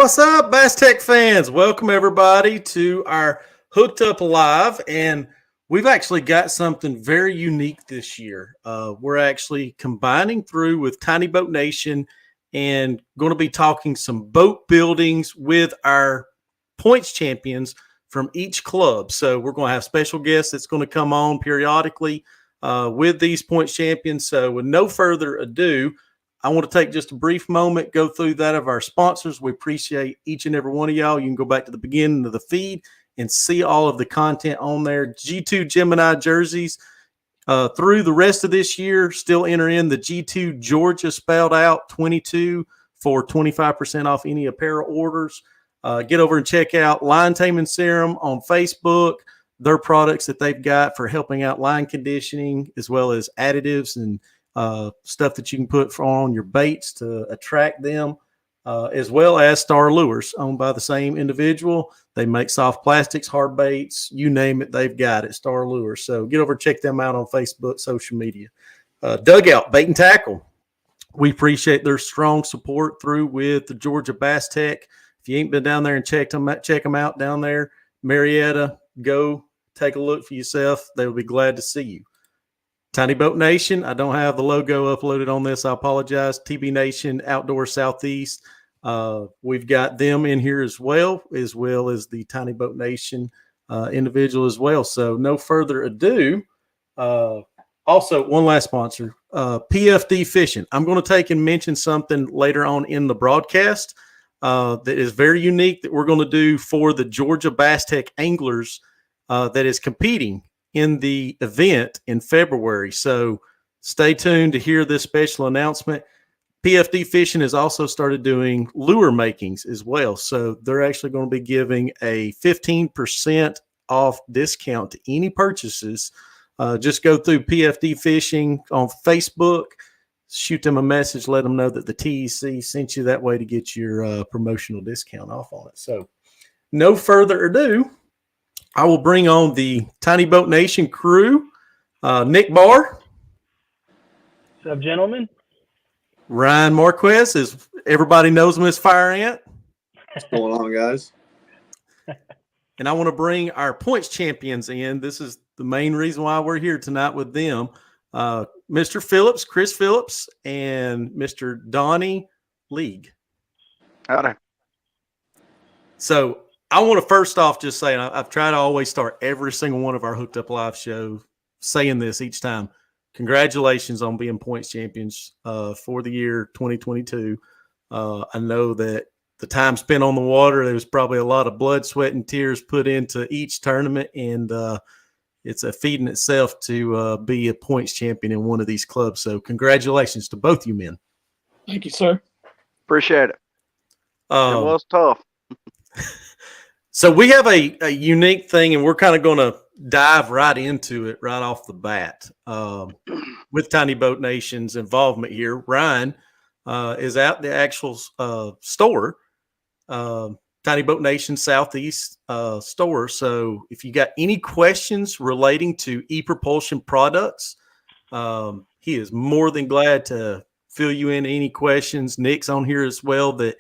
What's up, Bass Tech fans? Welcome everybody to our Hooked Up Live, and we've actually got something very unique this year. We're actually combining through with Tiny Boat Nation and going to be talking some boat buildings with our points champions from each club. So we're going to have special guests that's going to come on periodically with these points champions. So with no further ado, I want to take just a brief moment, go through that of our sponsors. We appreciate each and every one of y'all. You can go back to the beginning of the feed and see all of the content on there. G2 Gemini jerseys through the rest of this year. Still enter in the G2 Georgia spelled out 22 for 25% off any apparel orders. Get over and check out Line Taming Serum on Facebook. Their products that they've got for helping out line conditioning, as well as additives and stuff that you can put on your baits to attract them, as well as Star Lures, owned by the same individual. They make soft plastics, hard baits, you name it, they've got it, Star Lures. So get over and check them out on Facebook, social media. Dugout Bait and Tackle. We appreciate their strong support through with the Georgia Bass Tech. If you ain't been down there and check them out down there, Marietta, go take a look for yourself. They will be glad to see you. Tiny Boat Nation, I don't have the logo uploaded on this. I apologize. TBNation, Outdoor Southeast. We've got them in here as well as the Tiny Boat Nation individual as well. So no further ado. Also, one last sponsor, PFD Fishing. I'm going to take and mention something later on in the broadcast that is very unique that we're going to do for the Georgia Bass Tech anglers that is competing in the event in February. So stay tuned to hear this special announcement. PFD Fishing has also started doing lure makings as well. So they're actually going to be giving a 15% off discount to any purchases. Just go through PFD Fishing on Facebook, shoot them a message, let them know that the TEC sent you that way to get your promotional discount off on it. So no further ado, I will bring on the Tiny Boat Nation crew. Nick Barr. What's up, gentlemen? Ryan Marquez, as everybody knows him as Fire Ant. What's going on, guys? And I want to bring our points champions in. This is the main reason why we're here tonight with them. Mr. Phillips, Chris Phillips, and Mr. Donnie League. Howdy. So I want to first off just say, and I've tried to always start every single one of our Hooked Up Live shows saying this each time. Congratulations on being points champions for the year 2022. I know that the time spent on the water, there was probably a lot of blood, sweat, and tears put into each tournament, and it's a feat in itself to be a points champion in one of these clubs. So congratulations to both you men. Thank you, sir. Appreciate it. It was tough. So we have a unique thing, and we're kind of going to dive right into it right off the bat with Tiny Boat Nation's involvement here. Ryan is at the actual store, Tiny Boat Nation Southeast store. So if you got any questions relating to EPropulsion products, he is more than glad to fill you in any questions. Nick's on here as well that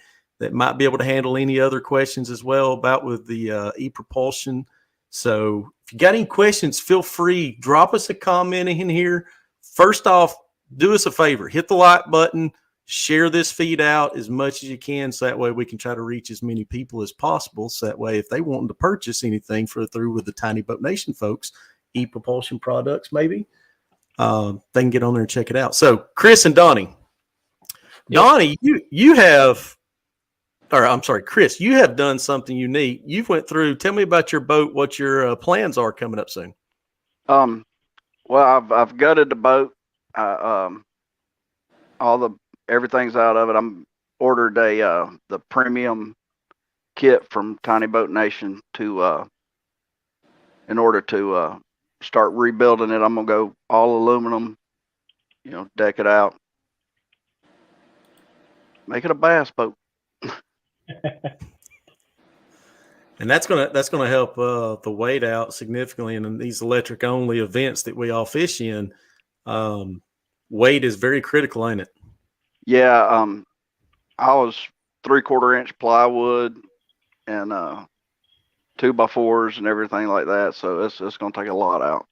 might be able to handle any other questions as well about with the EPropulsion. So if you got any questions, feel free, drop us a comment in here. First off, do us a favor, hit the like button, share this feed out as much as you can, so that way we can try to reach as many people as possible. So that way, if they want to purchase anything through with the Tiny Boat Nation folks, EPropulsion products maybe, they can get on there and check it out. So Chris and Donnie. Yep. Donnie, you have... Or I'm sorry, Chris, you have done something unique. You've went through, tell me about your boat, what your plans are coming up soon. Well, I've gutted the boat. Everything's out of it. I'm ordered the premium kit from Tiny Boat Nation to in order to start rebuilding it. I'm gonna go all aluminum, deck it out, make it a bass boat. And that's gonna help the weight out significantly. And in these electric only events that we all fish in, weight is very critical, ain't it? Yeah. I was 3/4 inch plywood and 2x4s and everything like that. So it's going to take a lot out.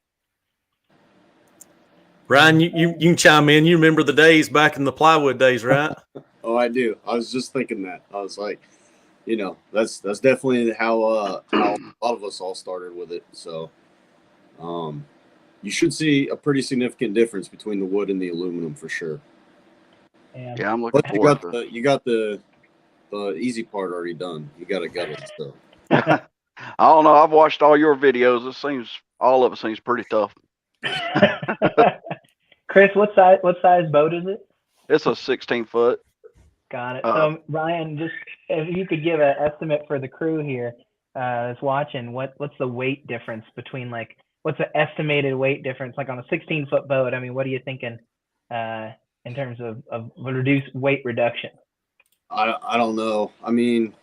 Ryan, you can chime in. You remember the days back in the plywood days, right? Oh, I do. I was just thinking that. I was like, that's definitely how a lot of us all started with it. So, you should see a pretty significant difference between the wood and the aluminum for sure. Yeah, I'm looking But forward to it. you got the easy part already done. You got to gut it. So. I don't know. I've watched all your videos. All of it seems pretty tough. Chris, what size boat is it? It's a 16-foot. Got it. So Ryan, just if you could give an estimate for the crew here that's watching, what's the weight difference between what's the estimated weight difference on a 16-foot boat? I mean, what are you thinking in terms of reduced weight reduction? I don't know. I mean,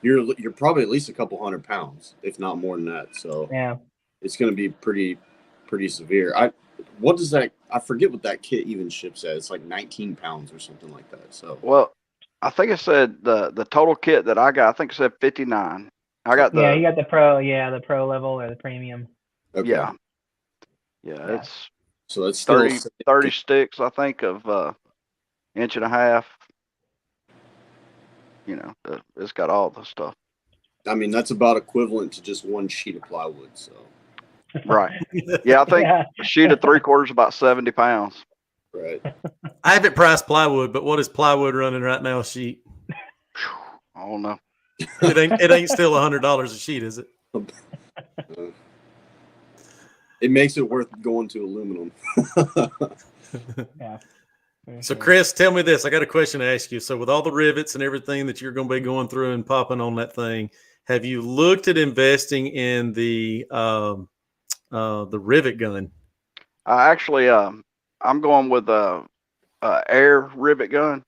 you're probably at least a couple 100 pounds, if not more than that. So yeah, it's going to be pretty severe. I forget what that kit even ships at. It's like 19 pounds or something like that. So well, I think it said the total kit that I got. I think it said 59. I got you got the pro, the pro level or the premium. okay. Yeah. It's so it's 30 sticks, I think, of 1.5 inches. It's got all the stuff. I mean, that's about equivalent to just one sheet of plywood. So right. Yeah, I think a sheet of 3/4 is about 70 pounds. Right. I haven't priced plywood, but what is plywood running right now a sheet? I don't know. It ain't still $100 a sheet, is it? It makes it worth going to aluminum. Yeah. So Chris, tell me this. I got a question to ask you. So with all the rivets and everything that you're going to be going through and popping on that thing, have you looked at investing in the rivet gun? I actually, I'm going with a air rivet gun.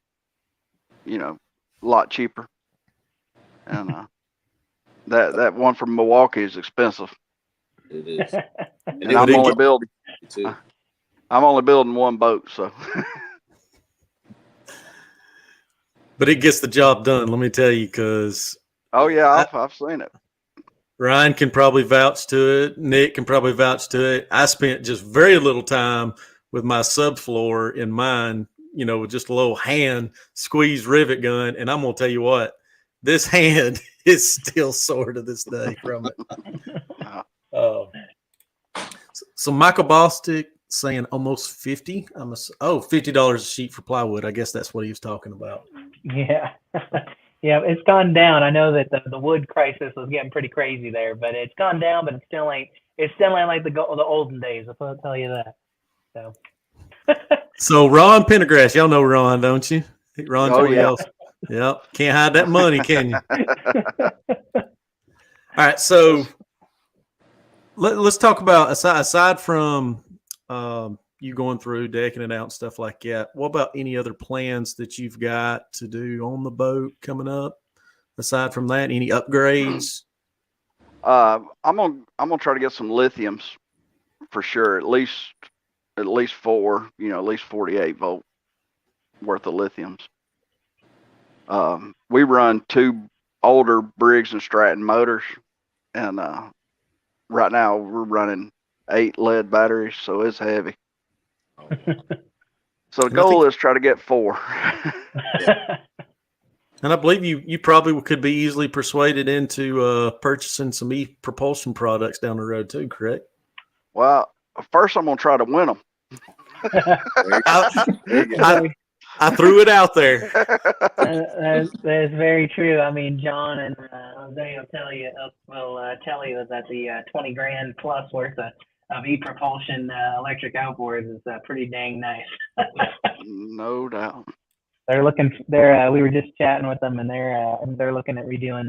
A lot cheaper. And that one from Milwaukee is expensive. It is. And I'm only building one boat, so. But it gets the job done, let me tell you, because oh yeah, I've seen it. Ryan can probably vouch to it. Nick can probably vouch to it. I spent just very little time with my subfloor in mine, with just a little hand squeeze rivet gun. And I'm going to tell you what, this hand is still sore to this day from it. So Michael Bostic saying almost 50. $50 a sheet for plywood. I guess that's what he was talking about. Yeah. Yeah, it's gone down. I know that the wood crisis was getting pretty crazy there, but it's gone down, but it still ain't like the olden days. I'll tell you that. So So Ron Pendergrass, y'all know Ron, don't you? Ron, oh, yeah. else. Yep. Can't hide that money, can you? All right. So let's talk about aside from you going through decking it out and stuff like that. What about any other plans that you've got to do on the boat coming up? Aside from that, any upgrades? I'm gonna try to get some lithiums for sure. At least 4. At least 48 volt worth of lithiums. We run 2 older Briggs and Stratton motors, and right now we're running 8 lead batteries, so it's heavy. So the goal is try to get 4. And I believe you probably could be easily persuaded into purchasing some EPropulsion products down the road too, correct? Well, first I'm going to try to win them. I threw it out there. That's very true. I mean, John and Jose will tell you that the 20 grand plus worth of EPropulsion electric outboards is pretty dang nice. No doubt. They're we were just chatting with them, and they're looking at redoing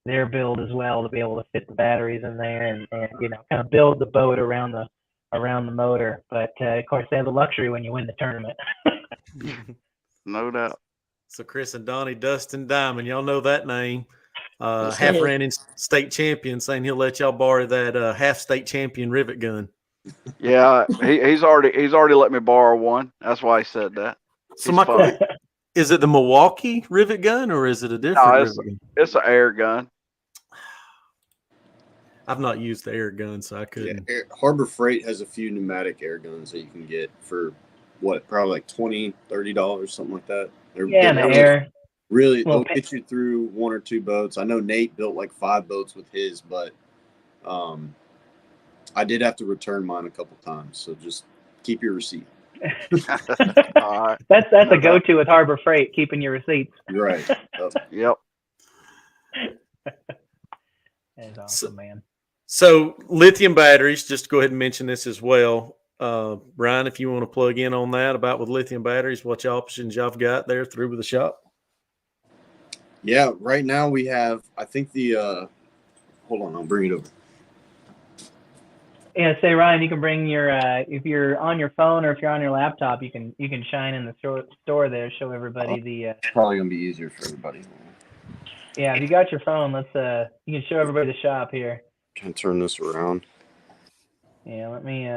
their build as well to be able to fit the batteries in there and kind of build the boat around the motor. But of course, they have the luxury when you win the tournament. No doubt. So Chris and Donnie, Dustin Diamond, y'all know that name. Half reigning state champion, saying he'll let y'all borrow that half state champion rivet gun. Yeah, he's already let me borrow one. That's why he said that. So my Is it the Milwaukee rivet gun or is it a different No, rivet gun? it's an air gun. I've not used the air gun, so I couldn't. Yeah, Harbor Freight has a few pneumatic air guns that you can get for probably like $20-$30, something like that. And the air. Really, they'll get you through 1 or 2 boats. I know Nate built like 5 boats with his, but I did have to return mine a couple times. So just keep your receipt. That's a go-to with Harbor Freight, keeping your receipts. Right. Yep. That's awesome, man. So lithium batteries, just to go ahead and mention this as well. Ryan, if you want to plug in on that about with lithium batteries, what options y'all have got there through with the shop? Yeah, right now we have, I think the, hold on, I'll bring it over. Yeah, say Ryan, you can bring your if you're on your phone or if you're on your laptop, you can shine in the store there, show everybody the. It's probably gonna be easier for everybody. Yeah, if you got your phone, let's you can show everybody the shop here. Can I turn this around? Yeah, let me.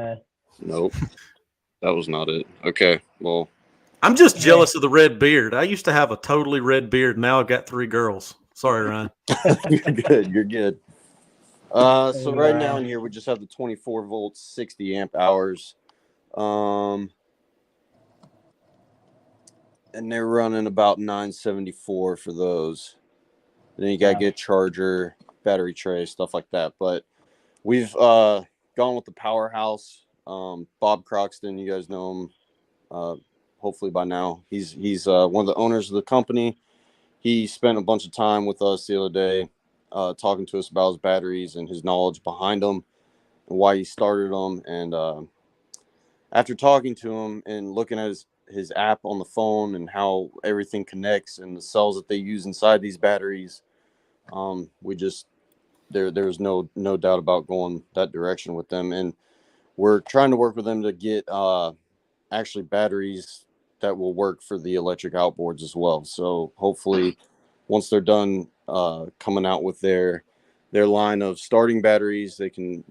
Nope, that was not it. Okay, well. I'm just jealous of the red beard. I used to have a totally red beard. Now I've got 3 girls. Sorry, Ryan. You're good. You're good. So right now in here we just have the 24 volts, 60 amp hours, and they're running about 974 for those. And then you gotta get charger, battery tray, stuff like that. But we've gone with the Powerhouse. Bob Croxton, you guys know him. Hopefully by now, he's one of the owners of the company. He spent a bunch of time with us the other day. Talking to us about his batteries and his knowledge behind them and why he started them. And after talking to him and looking at his app on the phone and how everything connects and the cells that they use inside these batteries, we just there's no doubt about going that direction with them. And we're trying to work with them to get actually batteries that will work for the electric outboards as well. So hopefully once they're done coming out with their line of starting batteries, they can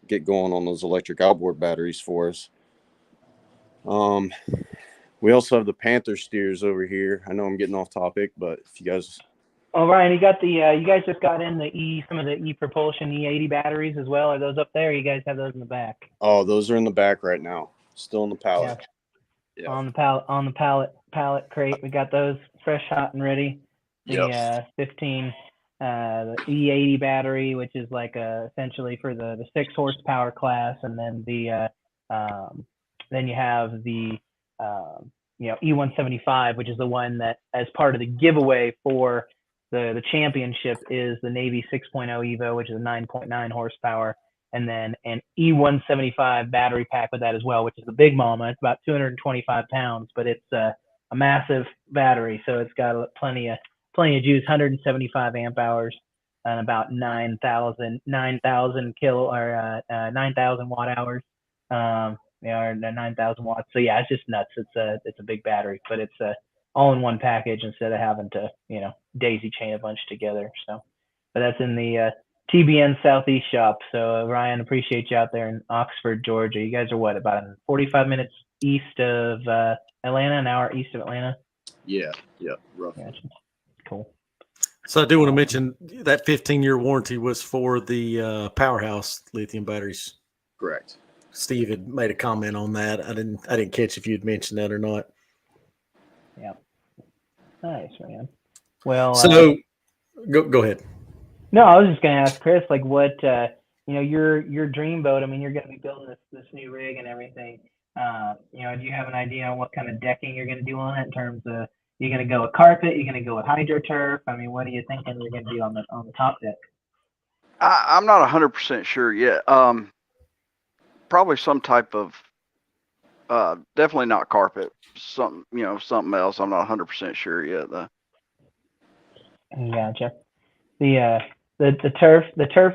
get going on those electric outboard batteries for us. We also have the Panther steers over here. I know I'm getting off topic, but if you guys. Oh, Ryan, you got the you guys just got in some of the EPropulsion E80 batteries as well. Are those up there? Or you guys have those in the back? Oh, those are in the back right now. Still in the pallet. Yeah. On the pallet crate, we got those fresh, hot, and ready. The 15, the E80 battery, which is like essentially for the 6 horsepower class, and then then you have the E175, which is the one that, as part of the giveaway for the championship, is the Navy 6.0 Evo, which is a 9.9 horsepower. And then an E175 battery pack with that as well, which is the big mama. It's about 225 pounds, but it's a massive battery, so it's got plenty of juice. 175 amp hours and about 9,000 watt hours. Or 9,000 watts. So yeah, it's just nuts. It's a big battery, but it's all in one package instead of having to daisy chain a bunch together. So, but that's in the TBN Southeast shop. So Ryan, appreciate you out there in Oxford, Georgia. You guys are what, about 45 minutes east of Atlanta, an hour east of Atlanta? Yeah, roughly. Gotcha. Cool. So I do want to mention that 15-year warranty was for the Powerhouse lithium batteries. Correct. Steve had made a comment on that. I didn't catch if you'd mentioned that or not. Yeah. Nice, man. Well, so go ahead. No, I was just going to ask Chris, like, what your dream boat. I mean, you're going to be building this new rig and everything. Do you have an idea on what kind of decking you're going to do on it in terms of, you're going to go with carpet, you're going to go with hydroturf? I mean, what are you thinking you're going to do on the top deck? I'm not 100% sure yet. Probably some type of definitely not carpet. Something else. I'm not 100% sure yet though. Gotcha. The turf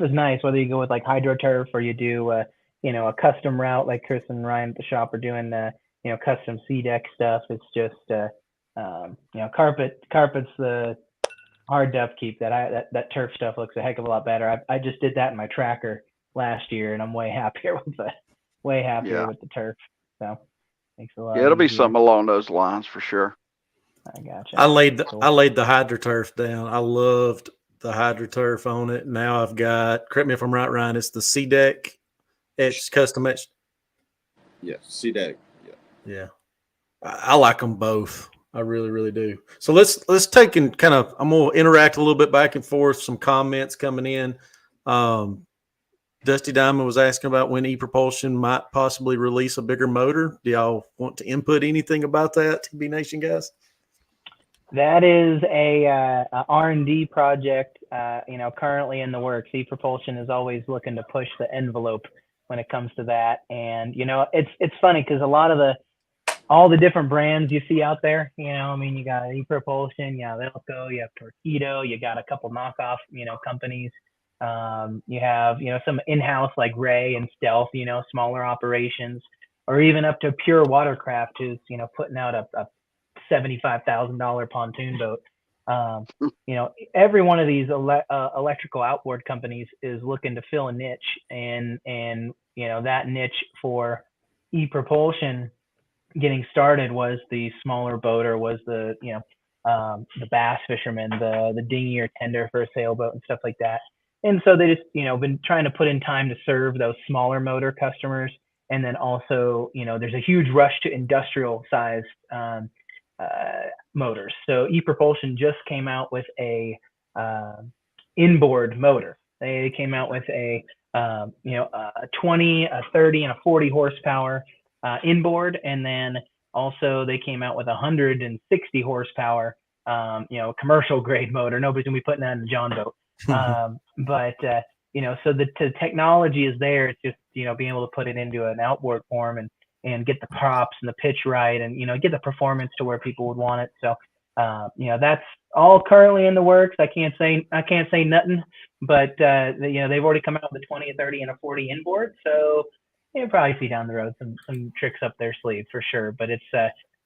is nice, whether you go with like hydroturf or you do a custom route like Chris and Ryan at the shop are doing custom sea deck stuff. It's just carpet's the hard to upkeep. That turf stuff looks a heck of a lot better. I just did that in my tracker last year, and I'm way happier with the turf. So makes a lot. Yeah, it'll be something along those lines for sure. I gotcha. I laid the HydroTurf down. I loved the HydroTurf on it. Now I've got, correct me if I'm right, Ryan, it's the C-Deck etched, custom etched. Yeah, C-Deck. Yeah. I like them both. I really, really do. So let's take and kind of, I'm going to interact a little bit back and forth, some comments coming in. Dusty Diamond was asking about when EPropulsion might possibly release a bigger motor. Do y'all want to input anything about that, TBNation guys? That is a R&D project, currently in the works. EPropulsion is always looking to push the envelope when it comes to that. And, it's funny because a lot of all the different brands you see out there, you got EPropulsion, you have Elko, you have Torpedo, you got a couple knockoff, companies. You have, some in-house like Ray and Stealth, smaller operations, or even up to Pure Watercraft, who's, putting out a $75,000 pontoon boat. Every one of these electrical outboard companies is looking to fill a niche, and that niche for EPropulsion getting started was the smaller boater, was the bass fisherman, the dinghy or tender for a sailboat and stuff like that. And so they just been trying to put in time to serve those smaller motor customers. And then also there's a huge rush to industrial sized motors. So EPropulsion just came out with a inboard motor. They came out with a 20, a 30, and a 40 horsepower inboard, and then also they came out with 160 horsepower commercial grade motor. Nobody's gonna be putting that in the John boat. So the technology is there. It's just being able to put it into an outboard form and get the props and the pitch right, and get the performance to where people would want it. So that's all currently in the works. I can't say nothing, but they've already come out with a 20, a 30, and a 40 inboard. So you'll probably see down the road some tricks up their sleeve for sure. But it's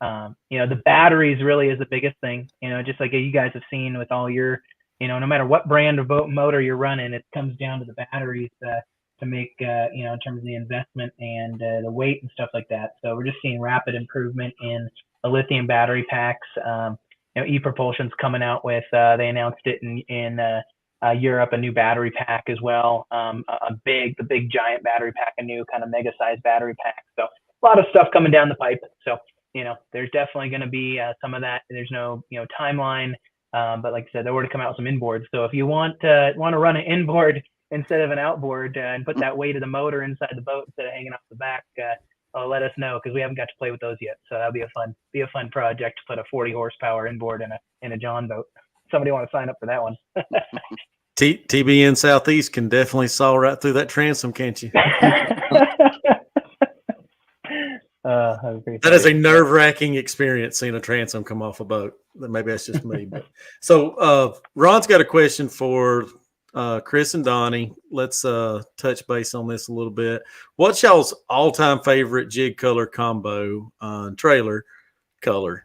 the batteries really is the biggest thing. Just like you guys have seen with all your no matter what brand of boat motor you're running, it comes down to the batteries to make in terms of the investment and the weight and stuff like that. So we're just seeing rapid improvement in the lithium battery packs. EPropulsion's coming out with they announced it in Europe, a new battery pack as well. The big giant battery pack, a new kind of mega sized battery pack. So a lot of stuff coming down the pipe. So there's definitely going to be some of that. There's no timeline, but like I said, they're already come out with some inboards. So if you want to run an inboard instead of an outboard and put that weight of the motor inside the boat instead of hanging off the back, let us know, because we haven't got to play with those yet. So that'll be a fun project to put a 40 horsepower inboard in a John boat. Somebody want to sign up for that one? TBN Southeast can definitely saw right through that transom, can't you? That is a nerve-wracking experience, seeing a transom come off a boat. Maybe that's just me. But so Ron's got a question for Chris and Donnie. Let's touch base on this a little bit. What's y'all's all-time favorite jig color combo trailer color?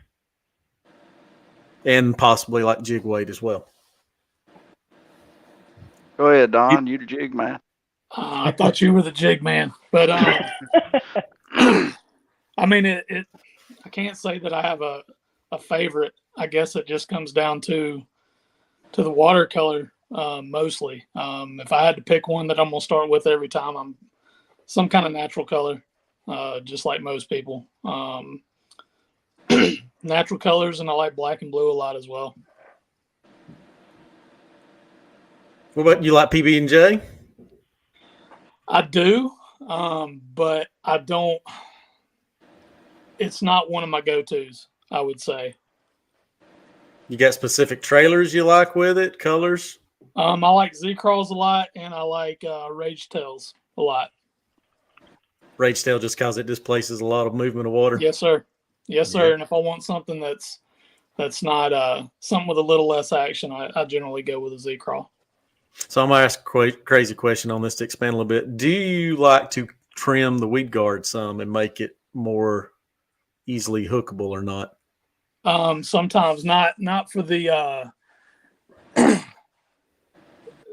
And possibly like jig weight as well. Go ahead, Don. You the jig man. I thought you were the jig man, but I can't say that I have a favorite. I guess it just comes down to the watercolor mostly. If I had to pick one that I'm gonna start with every time, I'm some kind of natural color, just like most people. Natural colors, and I like black and blue a lot as well. What about you? Like PB&J? I do, but I don't. It's not one of my go-tos, I would say. You got specific trailers you like with it, colors? I like Z-Crawls a lot, and I like Rage Tails a lot. Rage Tail just because it displaces a lot of movement of water? Yes, sir. Yes, sir. Yeah. And if I want something that's not something with a little less action, I generally go with a Z-Crawl. So I'm going to ask a crazy question on this to expand a little bit. Do you like to trim the weed guard some and make it more easily hookable or not? Sometimes not for the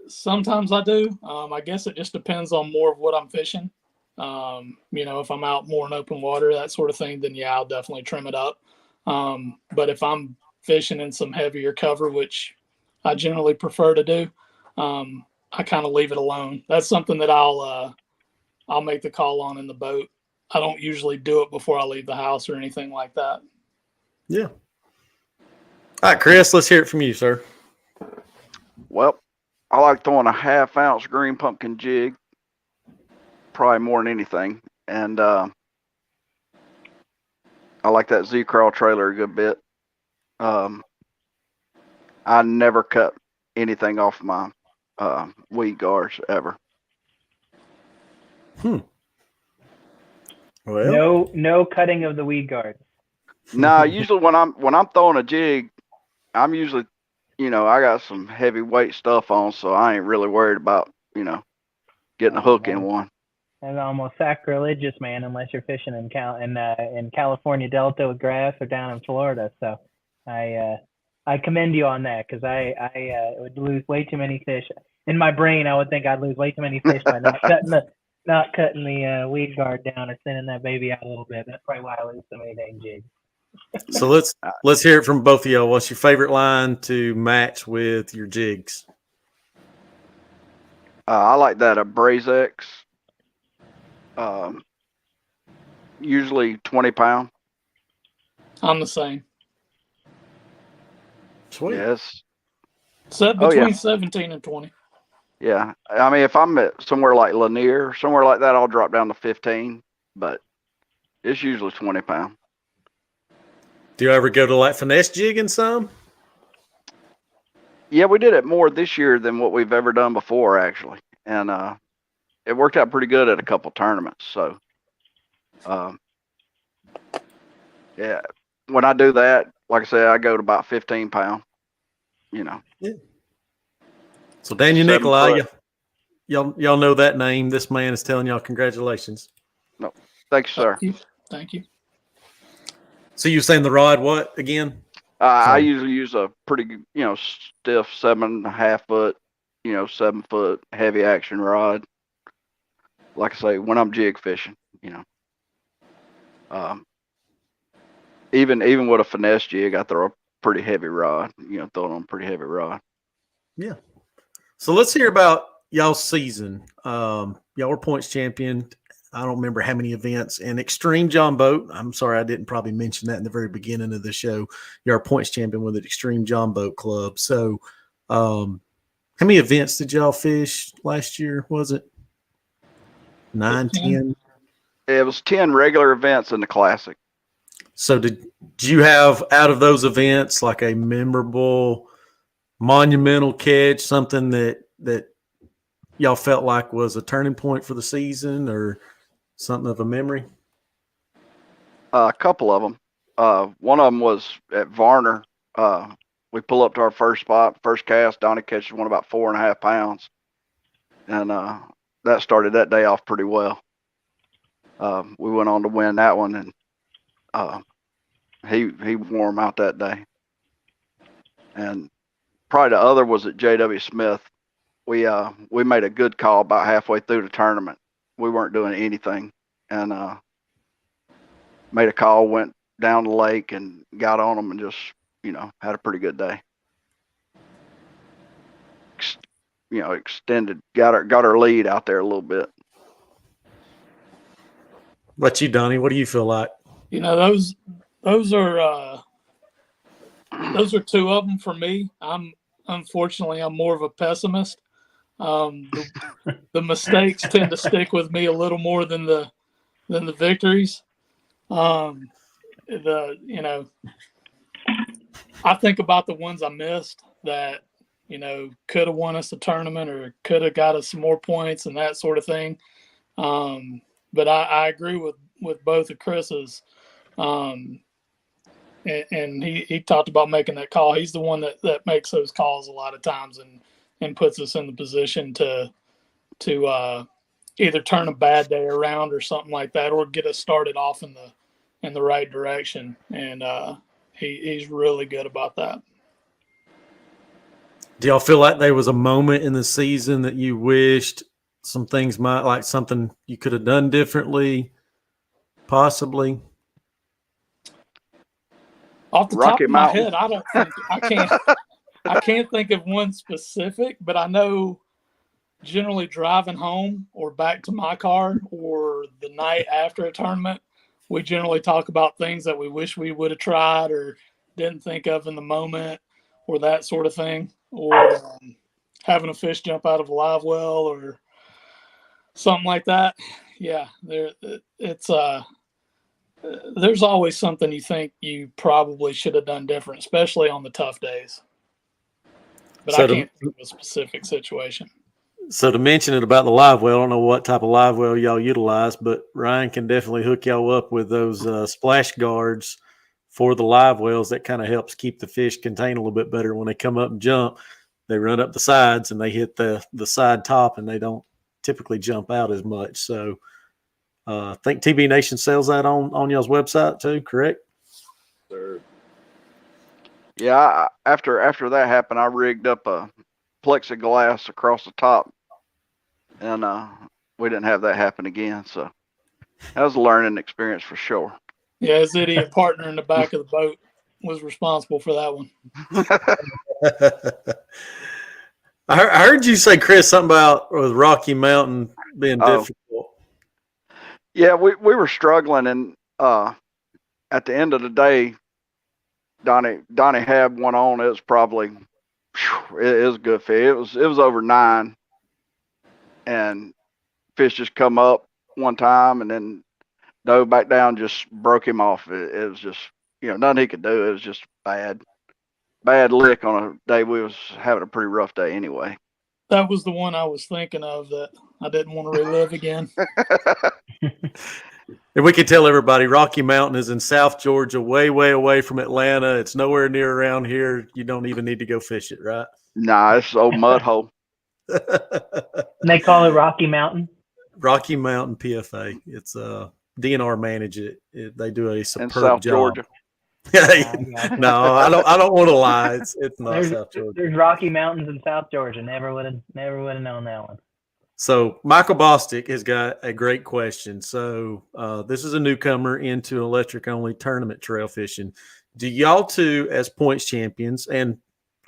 sometimes I do. I guess it just depends on more of what I'm fishing. If I'm out more in open water, that sort of thing, then yeah, I'll definitely trim it up. But if I'm fishing in some heavier cover, which I generally prefer to do, I kind of leave it alone. That's something that I'll make the call on in the boat. I don't usually do it before I leave the house or anything like that. Yeah. All right, Chris, let's hear it from you, sir. Well, I like throwing a 1/2 ounce green pumpkin jig, probably more than anything. And I like that Z-Crawl trailer a good bit. I never cut anything off my weed guards ever. Well, No cutting of the weed guard. Nah, usually when I'm throwing a jig, I'm usually, I got some heavyweight stuff on, so I ain't really worried about, getting a hook in one. That's almost sacrilegious, man, unless you're fishing in California Delta with grass or down in Florida. So I commend you on that, because I would lose way too many fish. In my brain, I would think I'd lose way too many fish by not cutting the weed guard down or thinning that baby out a little bit. That's probably why I lose so many dang jigs. So let's hear it from both of y'all. What's your favorite line to match with your jigs? I like that Braze X. Usually 20 pound. I'm the same. Sweet. Yes. Set between 17 and 20. Yeah. I mean, if I'm at somewhere like Lanier, somewhere like that, I'll drop down to 15, but it's usually 20 pound. Do you ever go to like finesse jigging some? Yeah, we did it more this year than what we've ever done before, actually. And it worked out pretty good at a couple tournaments. So, yeah, when I do that, like I said, I go to about 15 pound, Yeah. So Daniel Nicolai, y'all know that name. This man is telling y'all congratulations. No, thanks, sir. Thank you. So you saying the rod what again? I usually use a pretty, stiff 7.5 foot, 7 foot heavy action rod. Like I say, when I'm jig fishing, even with a finesse jig, I throw a pretty heavy rod, throw it on a pretty heavy rod. Yeah. So let's hear about y'all's season. Y'all were points champion. I don't remember how many events. And Xtreme Jon boat. I'm sorry, I didn't probably mention that in the very beginning of the show. You're a points champion with the Xtreme Jon boat club. So, how many events did y'all fish last year? Was it 9, 10? It was 10 regular events in the classic. So did you have out of those events like a memorable, monumental catch, something that y'all felt like was a turning point for the season, or something of a memory? A couple of them. One of them was at Varner. We pull up to our first spot, first cast. Donnie catches one about 4.5 pounds, and that started that day off pretty well. We went on to win that one, and he wore him out that day. And probably the other was at J.W. Smith. We made a good call about halfway through the tournament. We weren't doing anything, and made a call, went down the lake and got on them, and just had a pretty good day. Extended, got our lead out there a little bit. What you, Donnie? What do you feel like? Those are two of them for me. Unfortunately, I'm more of a pessimist. The mistakes tend to stick with me a little more than the victories. I think about the ones I missed that could have won us the tournament or could have got us some more points and that sort of thing. But I agree with both of Chris's. And he talked about making that call. He's the one that makes those calls a lot of times and puts us in the position to either turn a bad day around or something like that, or get us started off in the right direction. And he's really good about that. Do y'all feel like there was a moment in the season that you wished some things might, like something you could have done differently, possibly? Off the Rocky top of my Mountain. head, I can't think of one specific, but I know generally driving home or back to my car or the night after a tournament, we generally talk about things that we wish we would have tried or didn't think of in the moment or that sort of thing, or having a fish jump out of a live well or something like that. Yeah, there's always something you think you probably should have done different, especially on the tough days. But I can't think of a specific situation. So to mention it about the live well, I don't know what type of live well y'all utilize, but Ryan can definitely hook y'all up with those splash guards for the live wells. That kind of helps keep the fish contained a little bit better. When they come up and jump, they run up the sides and they hit the side top, and they don't typically jump out as much. So I think TBNation sells that on y'all's website too, correct? Sure. Yeah, after that happened, I rigged up a plexiglass across the top, and we didn't have that happen again. So that was a learning experience for sure. Yeah, his idiot partner in the back of the boat was responsible for that one. I heard you say, Chris, something about with Rocky Mountain being difficult. Yeah, we were struggling, and at the end of the day, Donnie had one on. It was probably it was a good fish. It was over 9, and fish just come up one time and then dove back down, just broke him off. It was just, nothing he could do. It was just bad lick on a day we was having a pretty rough day anyway. That was the one I was thinking of that I didn't want to relive again. And we can tell everybody Rocky Mountain is in South Georgia, way, way away from Atlanta. It's nowhere near around here. You don't even need to go fish it, right? Nah, it's an old mud hole. And they call it Rocky Mountain? Rocky Mountain PFA. It's DNR manage it. They do a superb in South job. Georgia. No, I don't want to lie. It's not South Georgia. There's Rocky Mountains in South Georgia. Never would have known that one. So Michael Bostic has got a great question. So this is a newcomer into electric only tournament trail fishing. Do y'all two, as points champions, and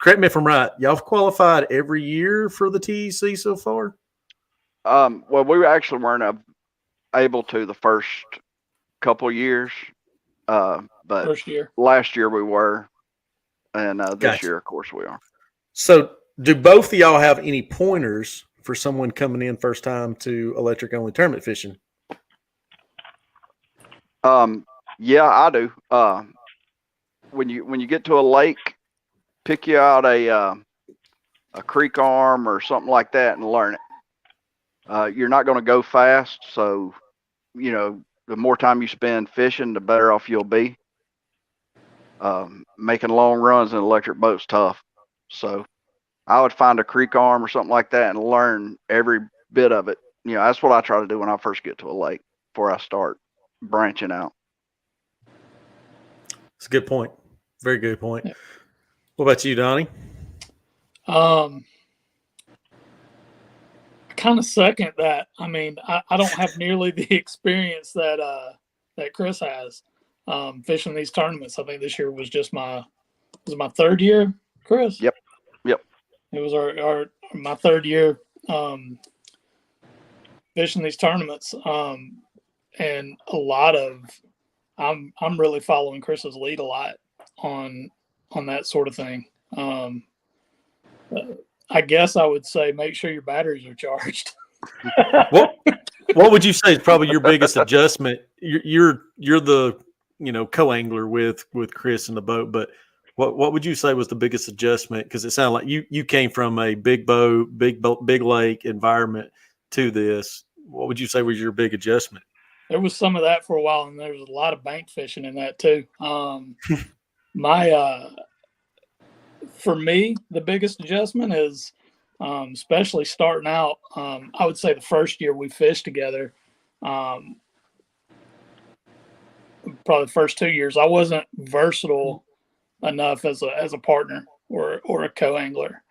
correct me if I'm right, y'all have qualified every year for the TEC so far? Well, we actually weren't able to the first couple years, but First year. Last year we were, and this Gotcha. year, of course, we are. So do both of y'all have any pointers for someone coming in first time to electric only tournament fishing? Yeah, I do. When you get to a lake, pick you out a creek arm or something like that and learn it. You're not going to go fast, so the more time you spend fishing, the better off you'll be. Making long runs in an electric boat's tough, so I would find a creek arm or something like that and learn every bit of it. That's what I try to do when I first get to a lake before I start branching out. It's a good point. Very good point. Yeah. What about you, Donnie? I kind of second that. I mean, I don't have nearly the experience that Chris has fishing these tournaments. I think this year was just my third year, Chris. Yep. It was my third year fishing these tournaments, and a lot of I'm really following Chris's lead a lot on that sort of thing. I guess I would say make sure your batteries are charged. What would you say is probably your biggest adjustment? You're the co-angler with Chris in the boat, but what would you say was the biggest adjustment? Because it sounded like you came from a big boat, big lake environment to this. What would you say was your big adjustment? There was some of that for a while, and there was a lot of bank fishing in that too. For me, the biggest adjustment is, especially starting out, I would say the first year we fished together, probably the first 2 years, I wasn't versatile enough as a partner or a co-angler.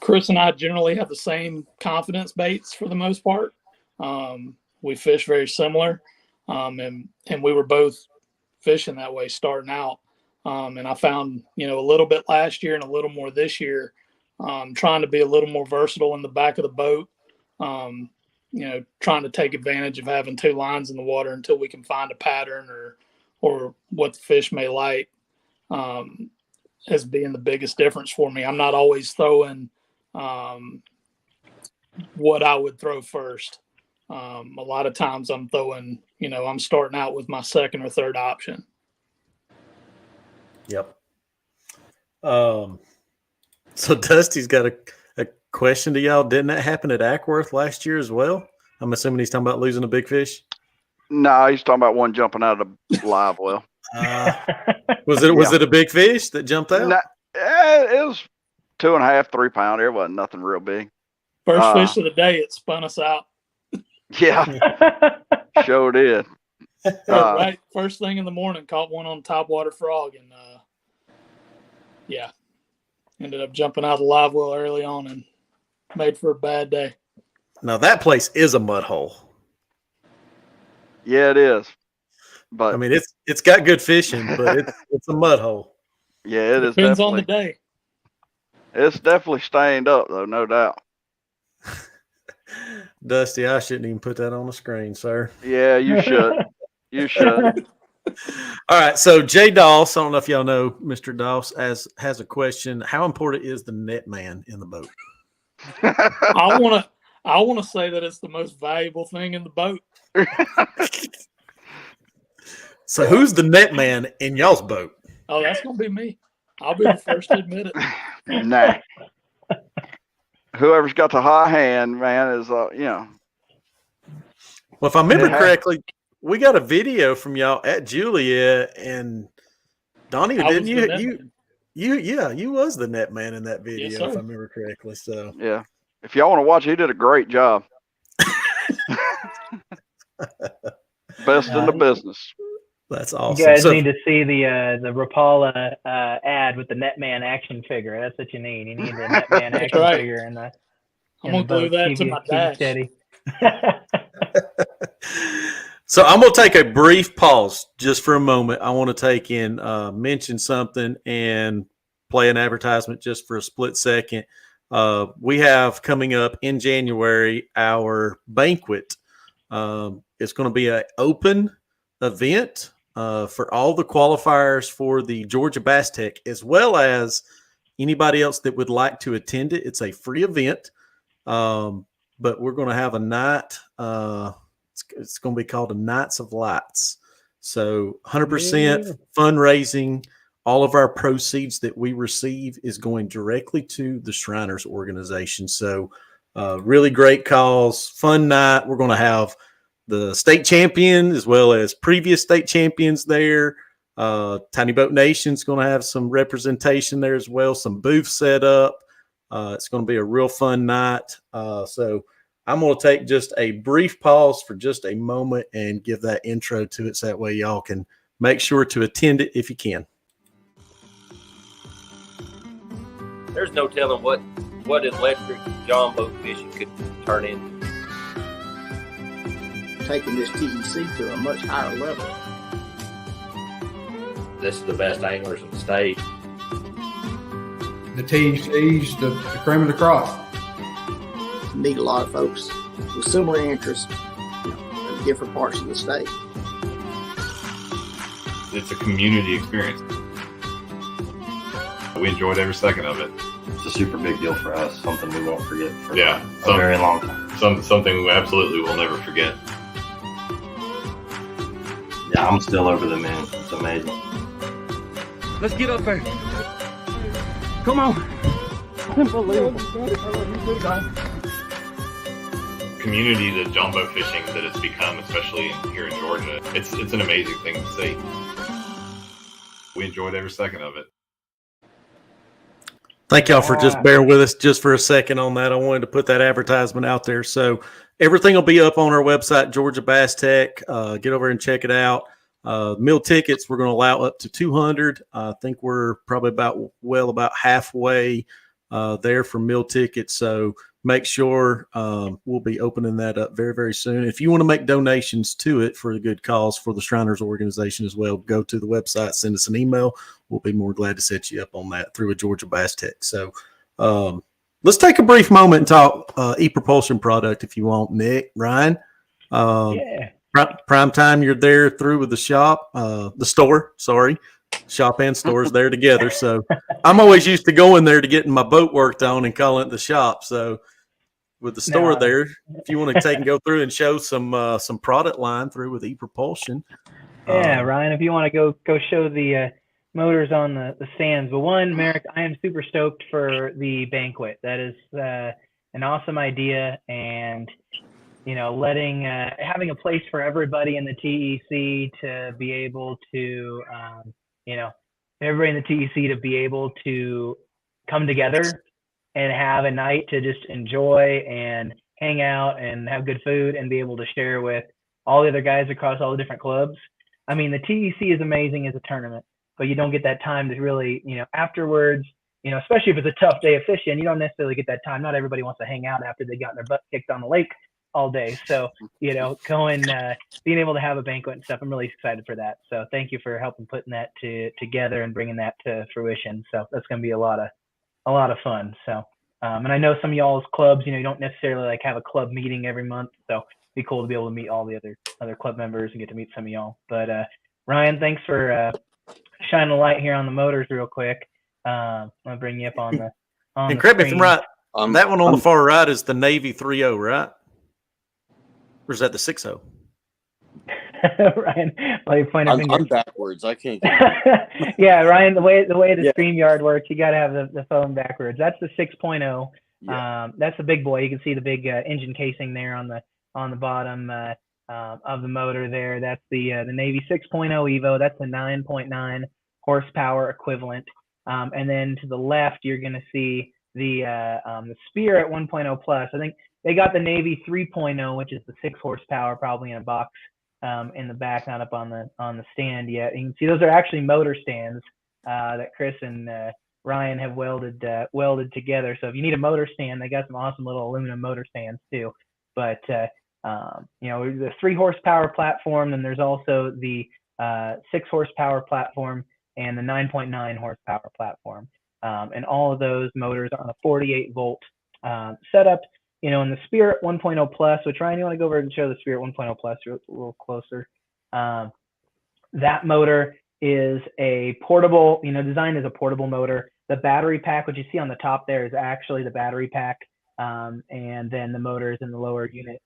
Chris and I generally have the same confidence baits for the most part. We fish very similar, and we were both fishing that way starting out. And I found, a little bit last year and a little more this year, trying to be a little more versatile in the back of the boat, trying to take advantage of having 2 lines in the water until we can find a pattern or what the fish may like, as being the biggest difference for me. I'm not always throwing what I would throw first. A lot of times I'm throwing, I'm starting out with my second or third option. Yep. So Dusty's got a question to y'all. Didn't that happen at Ackworth last year as well? I'm assuming he's talking about losing a big fish. No, he's talking about one jumping out of the live well. Was it a big fish that jumped out? No, it was 2.5, 3 pounder. It wasn't nothing real big. First fish of the day, it spun us out. Yeah, sure did. Right, first thing in the morning, caught one on topwater frog, and ended up jumping out of the live well early on and made for a bad day. Now that place is a mud hole. Yeah, it is. But I mean, it's got good fishing, but it's a mud hole. Yeah, it is. Depends on the day. It's definitely stained up, though, no doubt. Dusty, I shouldn't even put that on the screen, sir. Yeah, you should. You should. All right, so Jay Doss, I don't know if y'all know Mr. Doss, has a question. How important is the net man in the boat? I want to say that it's the most valuable thing in the boat. So who's the net man in y'all's boat? Oh, that's gonna be me. I'll be the first to admit it. Nah. Whoever's got the hot hand, man, is Well, if I remember correctly, we got a video from y'all at Julia, and Donnie, didn't you? You was the net man in that video, yes, if I remember correctly. So yeah, if y'all want to watch, he did a great job. Best in the business. That's awesome. You guys need to see the Rapala ad with the Netman action figure. That's what you need. You need the Netman action figure in the. I'm gonna glue that to my dash. So I'm gonna take a brief pause just for a moment. I want to take in mention something and play an advertisement just for a split second. We have coming up in January our banquet. It's going to be an open event for all the qualifiers for the Georgia Bass Tech, as well as anybody else that would like to attend it. It's a free event, but we're going to have a night. It's going to be called the Nights of Lights. So 100% fundraising. All of our proceeds that we receive is going directly to the Shriners organization. So really great cause, fun night. We're going to have the state champion as well as previous state champions there. Tiny Boat Nation's going to have some representation there as well, some booths set up. It's going to be a real fun night. So I'm going to take just a brief pause for just a moment and give that intro to it so that way y'all can make sure to attend it if you can. There's no telling what electric Jon boat fishing could turn into. Taking this TEC to a much higher level. This is the best anglers in the state. The TEC's the cream of the crop. Need a lot of folks with similar interests in different parts of the state. It's a community experience. We enjoyed every second of it. It's a super big deal for us, something we won't forget for a very long time. Something we absolutely will never forget. Yeah, I'm still over the moon. It's amazing. Let's get up there. Come on. Unbelievable. Community to Jon boat fishing that it's become, especially here in Georgia, it's an amazing thing to see. We enjoyed every second of it. Thank y'all for just bearing with us just for a second on that. I wanted to put that advertisement out there. So everything will be up on our website, Georgia Bass Tech. Get over and check it out. Meal tickets, we're going to allow up to 200. I think we're probably about halfway there for meal tickets. So make sure we'll be opening that up very, very soon. If you want to make donations to it for a good cause for the Shriners organization as well, go to the website, send us an email. We'll be more glad to set you up on that through a Georgia Bass Tech. So let's take a brief moment and talk EPropulsion product if you want, Nick, Ryan. Yeah. Prime time, you're there through with the shop, the store, sorry. Shop and stores there together. So I'm always used to going there to getting my boat worked on and calling it the shop. So with the store there, if you want to take and go through and show some product line through with EPropulsion. Yeah, Ryan, if you want to go show the motors on the stands. But one, Merrick, I am super stoked for the banquet. That is an awesome idea, and letting having a place for everybody in the TEC to be able to everybody in the TEC to be able to come together and have a night to just enjoy and hang out and have good food and be able to share with all the other guys across all the different clubs. I mean, the TEC is amazing as a tournament, but you don't get that time to really, afterwards, especially if it's a tough day of fishing, you don't necessarily get that time. Not everybody wants to hang out after they got their butt kicked on the lake all day. So, being able to have a banquet and stuff, I'm really excited for that. So thank you for helping putting that together and bringing that to fruition. So that's going to be a lot of fun. So, and I know some of y'all's clubs, you don't necessarily like have a club meeting every month. So it'd be cool to be able to meet all the other club members and get to meet some of y'all. But Ryan, thanks for shining a light here on the motors real quick. I'll bring you up on the and correct me if I'm right. That one on the far right is the Navy 3.0, right? Or is that the 6.0? Ryan, well, you point a finger. I'm backwards. I can't. Yeah, Ryan. The way the StreamYard works, you got to have the phone backwards. That's the 6.0. Yeah. That's the big boy. You can see the big engine casing there on the bottom of the motor there. That's the Navy 6.0 Evo. That's the 9.9 horsepower equivalent. And then to the left, you're going to see the Spirit 1.0 Plus. I think they got the Navy 3.0, which is the 6 horsepower, probably in a box in the back, not up on the stand yet. You can see those are actually motor stands that Chris and Ryan have welded together. So if you need a motor stand, they got some awesome little aluminum motor stands too. But the 3 horsepower platform, and there's also the 6 horsepower platform and the 9.9 horsepower platform. And all of those motors are on a 48 volt setup. In the Spirit 1.0 Plus, which Ryan, you want to go over and show the Spirit 1.0 Plus a little closer? That motor is a portable, designed as a portable motor. The battery pack, which you see on the top there, is actually the battery pack. And then the motor is in the lower unit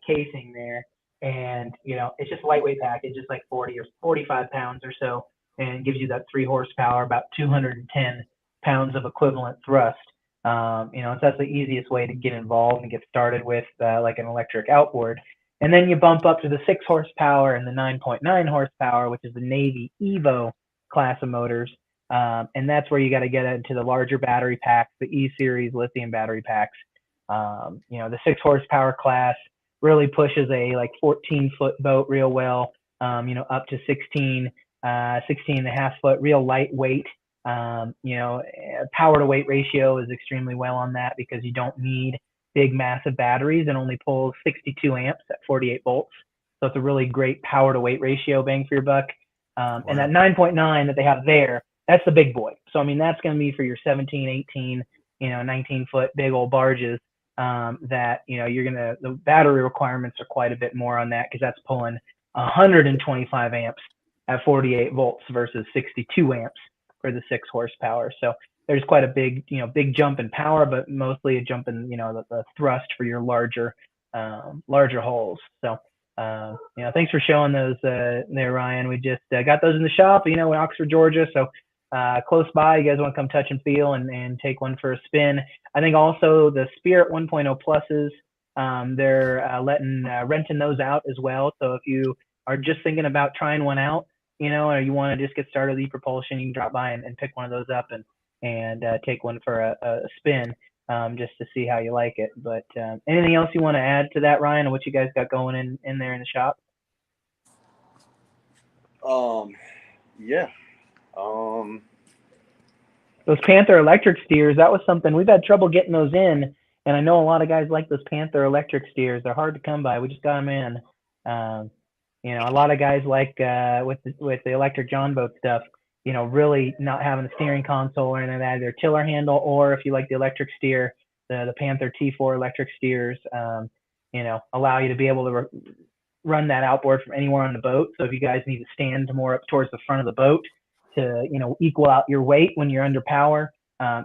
casing there. And, it's just a lightweight package, just like 40 or 45 pounds or so, and gives you that 3 horsepower, about 210 pounds of equivalent thrust. So that's the easiest way to get involved and get started with like an electric outboard. And then you bump up to the 6 horsepower and the 9.9 horsepower, which is the Navy Evo class of motors. And that's where you got to get into the larger battery packs, the E-Series lithium battery packs. The 6 horsepower class really pushes a like 14-foot boat real well, up to 16 and a half foot, real lightweight. Power to weight ratio is extremely well on that because you don't need big massive batteries and only pulls 62 amps at 48 volts. So it's a really great power to weight ratio, bang for your buck. And that 9.9 that they have there, that's the big boy. So, that's going to be for your 17, 18, 19 foot big old barges that, the battery requirements are quite a bit more on that because that's pulling 125 amps at 48 volts versus 62 amps for the 6 horsepower. So there's quite a big jump in power, but mostly a jump in, the thrust for your larger holes. So, thanks for showing those there, Ryan. We just got those in the shop, in Oxford, Georgia. So close by, you guys want to come touch and feel and take one for a spin. I think also the Spirit 1.0 Pluses, they're renting those out as well. So if you are just thinking about trying one out, or you want to just get started with EPropulsion, you can drop by and pick one of those up and take one for a spin just to see how you like it. But anything else you want to add to that, Ryan, or what you guys got going in there in the shop? Yeah. Those Panther electric steers, that was something we've had trouble getting those in, And I know a lot of guys like those Panther electric steers. They're hard to come by. We just got them in. You know, a lot of guys like with the electric Jon boat stuff, you know, really not having a steering console or anything like that, either tiller handle, or if you like the electric steer, the Panther T4 electric steers, you know, allow you to be able to run that outboard from anywhere on the boat. So if you guys need to stand more up towards the front of the boat to, you know, equal out your weight when you're under power,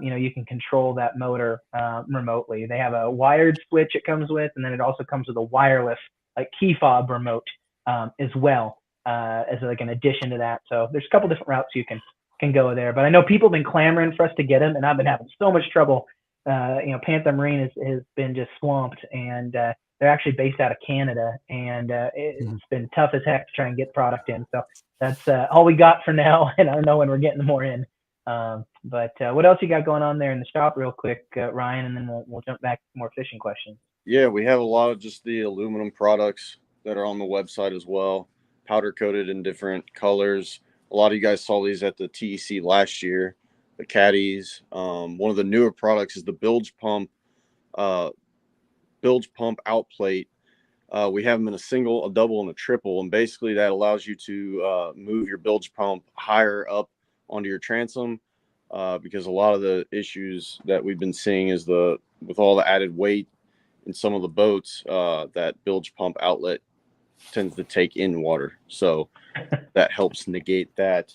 you know, you can control that motor remotely. They have a wired switch it comes with, and then it also comes with a wireless like key fob remote as well, as like an addition to that. So there's a couple different routes you can go there. But I know people have been clamoring for us to get them, and I've been having so much trouble. You know, Panther Marine has been just swamped, and they're actually based out of Canada, and it's been tough as heck to try and get product in. So that's all we got for now, and I don't know when we're getting more in. But what else you got going on there in the shop real quick, Ryan, and then we'll jump back to more fishing questions. Yeah, we have a lot of just the aluminum products that are on the website as well, powder coated in different colors. A lot of you guys saw these at the TEC last year, the caddies. One of the newer products is the bilge pump out plate. We have them in a single, a double, and a triple, and basically that allows you to move your bilge pump higher up onto your transom, because a lot of the issues that we've been seeing is with all the added weight in some of the boats, that bilge pump outlet tends to take in water, so that helps negate that.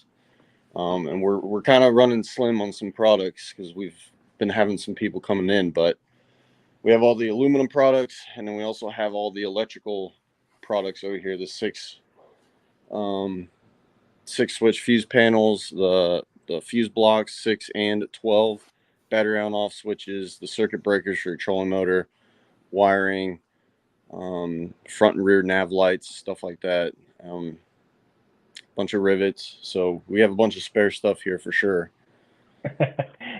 And we're kind of running slim on some products because we've been having some people coming in, but we have all the aluminum products, and then we also have all the electrical products over here, the six switch fuse panels, the fuse blocks, 6 and 12, battery on off switches, the circuit breakers for your trolling motor, wiring, front and rear nav lights, stuff like that, bunch of rivets. So we have a bunch of spare stuff here for sure.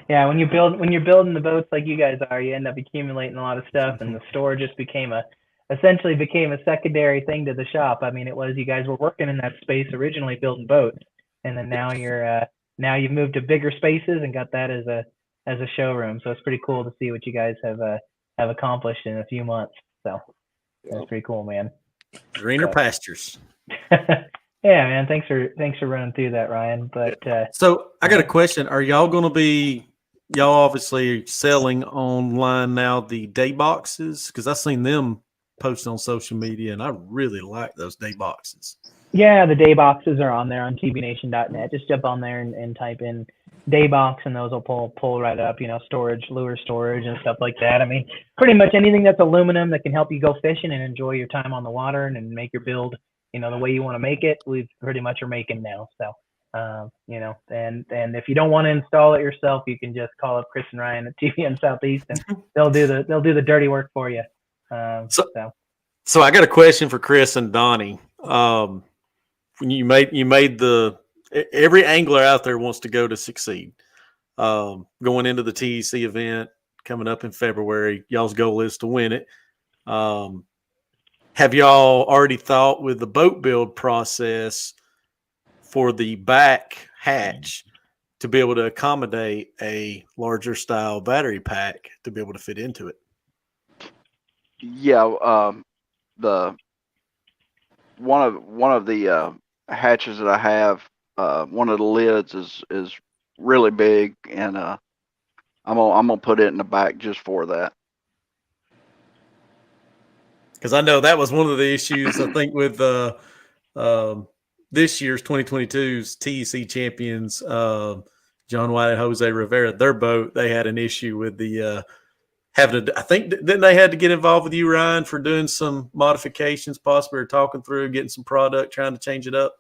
Yeah, when you're building the boats like you guys are, you end up accumulating a lot of stuff, and the store just essentially became a secondary thing to the shop. I mean, it was, you guys were working in that space originally building boats, and then now you've moved to bigger spaces and got that as a showroom. So it's pretty cool to see what you guys have accomplished in a few months. So that's pretty cool, man. Greener pastures. Yeah, man. Thanks for running through that, Ryan. But so I got a question. Are y'all going to be, y'all obviously selling online now the day boxes? Because I've seen them post on social media, and I really like those day boxes. Yeah, the day boxes are on there on TBNation.net. Just jump on there and type in day box, and those will pull right up, you know, storage, lure storage and stuff like that. I mean, pretty much anything that's aluminum that can help you go fishing and enjoy your time on the water and make your build, you know, the way you want to make it, we pretty much are making now. So, you know, and if you don't want to install it yourself, you can just call up Chris and Ryan at TBN Southeast, and they'll do the dirty work for you. So I got a question for Chris and Donnie. When you made every angler out there wants to go to succeed. Going into the TEC event coming up in February, y'all's goal is to win it. Have y'all already thought with the boat build process for the back hatch to be able to accommodate a larger style battery pack to be able to fit into it? Yeah, the one of the hatches that I have, one of the lids is really big, and I'm gonna put it in the back just for that. Because I know that was one of the issues, I think, with this year's 2022's TEC champions, John White and Jose Rivera. Their boat, they had an issue with the having to, I think, didn't they had to get involved with you, Ryan, for doing some modifications, possibly, or talking through, getting some product, trying to change it up?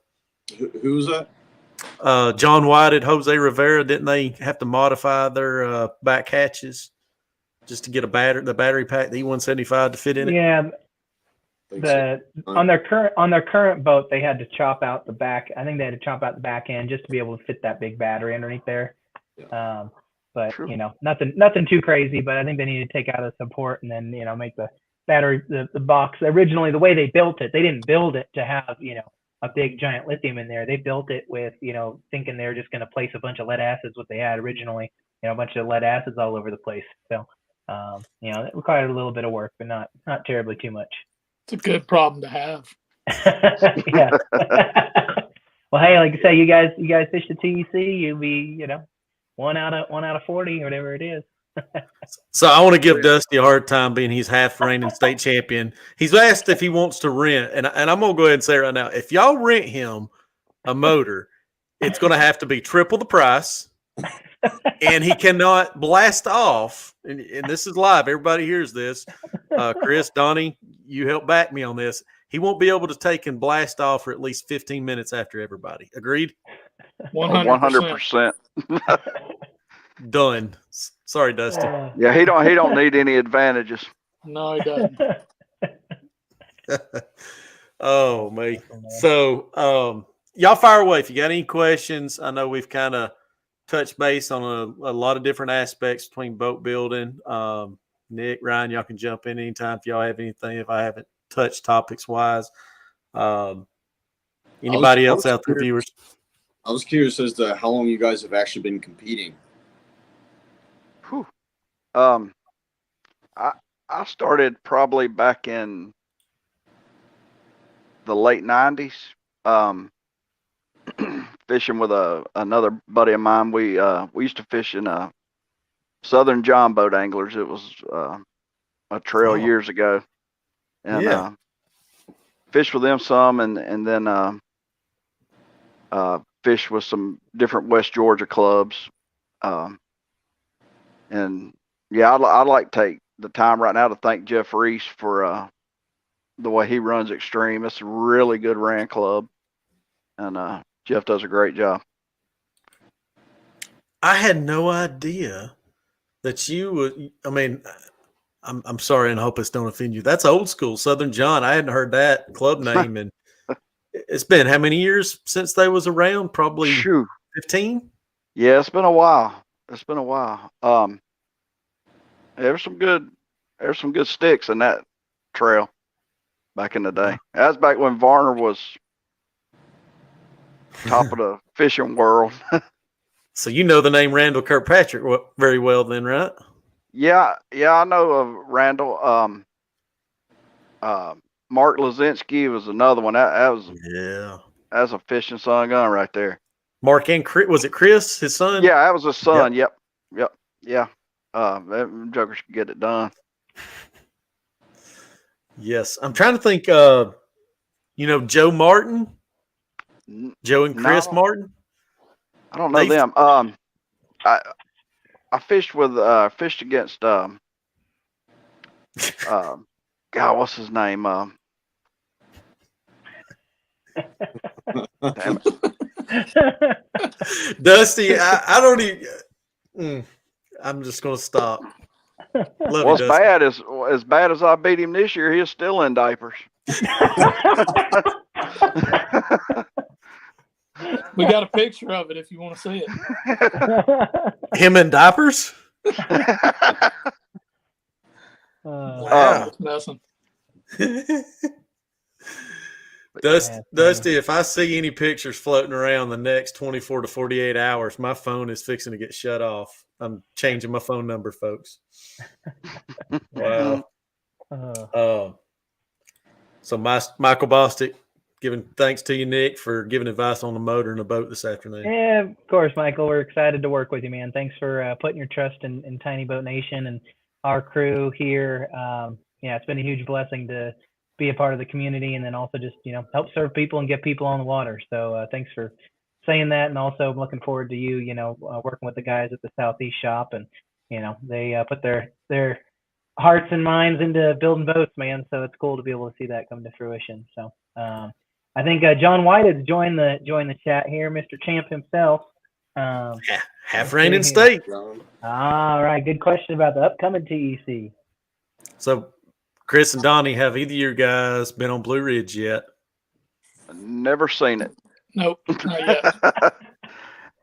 Who was that? John White and Jose Rivera. Didn't they have to modify their back hatches just to get the battery pack, the E175, to fit in it? Yeah. On their current boat, they had to chop out the back. I think they had to chop out the back end just to be able to fit that big battery underneath there. Yeah. But you know, nothing too crazy. But I think they need to take out the support and then, you know, make the battery, the box. Originally, the way they built it, they didn't build it to have, you know, a big giant lithium in there. They built it with, you know, thinking they were just going to place a bunch of lead acids, what they had originally, you know, a bunch of lead acids all over the place. So It required a little bit of work, but not terribly too much. It's a good problem to have. Yeah. Well, hey, like I say, you guys fish the TEC, you'll be, 1 out of 40 or whatever it is. So I want to give Dusty a hard time, being he's half reigning state champion. He's asked if he wants to rent, and I'm gonna go ahead and say right now, if y'all rent him a motor, it's gonna have to be triple the price, and he cannot blast off. And this is live; everybody hears this. Chris, Donnie, you help back me on this. He won't be able to take and blast off for at least 15 minutes after everybody. Agreed? 100%. Done. Sorry, Dusty. Yeah, he don't need any advantages. No, he doesn't. Oh, me. So, y'all fire away if you got any questions. I know we've kind of touched base on a lot of different aspects between boat building. Nick, Ryan, y'all can jump in anytime if y'all have anything, if I haven't touched topics wise. Anybody else out there, viewers? I was curious as to how long you guys have actually been competing. Whew. I started probably back in the late 90s, fishing with another buddy of mine. We used to fish in Southern Jon boat anglers. It was a trail years ago, and fished with them some, and then fished with some different West Georgia clubs. And yeah, I'd like to take the time right now to thank Jeff Reese for the way he runs Xtreme. It's a really good ran club, and Jeff does a great job. I had no idea that you would. I mean, I'm sorry, and I hope this don't offend you. That's old school Southern Jon. I hadn't heard that club name, and it's been how many years since they was around? Probably 15. Yeah, it's been a while. There's some good sticks in that trail back in the day. That was back when Varner was top of the fishing world. So you know the name Randall Kirkpatrick very well then, right? Yeah, I know of Randall. Mark Lazinski was another one. That was a fishing son gun right there. Mark and Chris, was it Chris, his son? Yeah, that was his son. Yep. Yeah. Them jokers could get it done. Yes. I'm trying to think, Joe Martin? Joe and Chris Martin? I don't know them. I fished against God, what's his name? Damn it. Dusty, I don't even. I'm just gonna stop. What's bad is as bad as I beat him this year, he's still in diapers. We got a picture of it if you want to see it. Him in diapers? Wow. It's messing. Dusty, if I see any pictures floating around the next 24 to 48 hours, my phone is fixing to get shut off. I'm changing my phone number, folks. Wow. So Michael Bostic, giving thanks to you, Nick, for giving advice on the motor and the boat this afternoon. Yeah, of course, Michael. We're excited to work with you, man. Thanks for putting your trust in Tiny Boat Nation and our crew here. It's been a huge blessing to be a part of the community, and then also just help serve people and get people on the water. So thanks for saying that, and also I'm looking forward to you working with the guys at the Southeast shop, and they put their hearts and minds into building boats, man. So it's cool to be able to see that come to fruition. So I think John White has joined the chat here, Mr. Champ himself. Half reigning state. All right, good question about the upcoming TEC. So Chris and Donnie, have either of you guys been on Blue Ridge yet? Never seen it. Nope, not yet.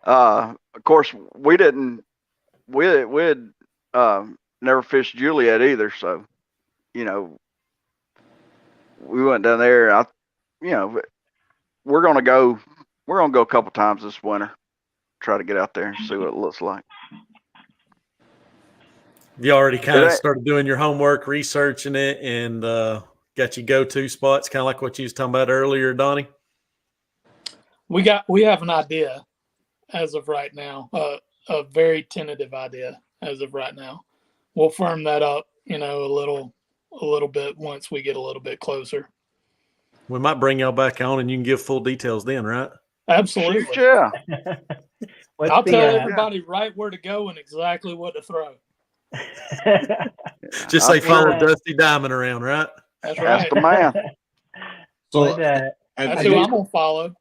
Of course, we had never fished Juliet either, so we went down there. We're gonna go a couple times this winter, try to get out there and see what it looks like. You already kind of started doing your homework, researching it, and got your go-to spots, kind of like what you was talking about earlier, Donnie? We have an idea as of right now, a very tentative idea as of right now. We'll firm that up, a little bit once we get a little bit closer. We might bring y'all back on and you can give full details then, right? Absolutely. Shoot, yeah. I'll tell everybody right where to go and exactly what to throw. Just say follow Dusty Diamond around, right? That's right. That's the man. So that's who I'm going to follow.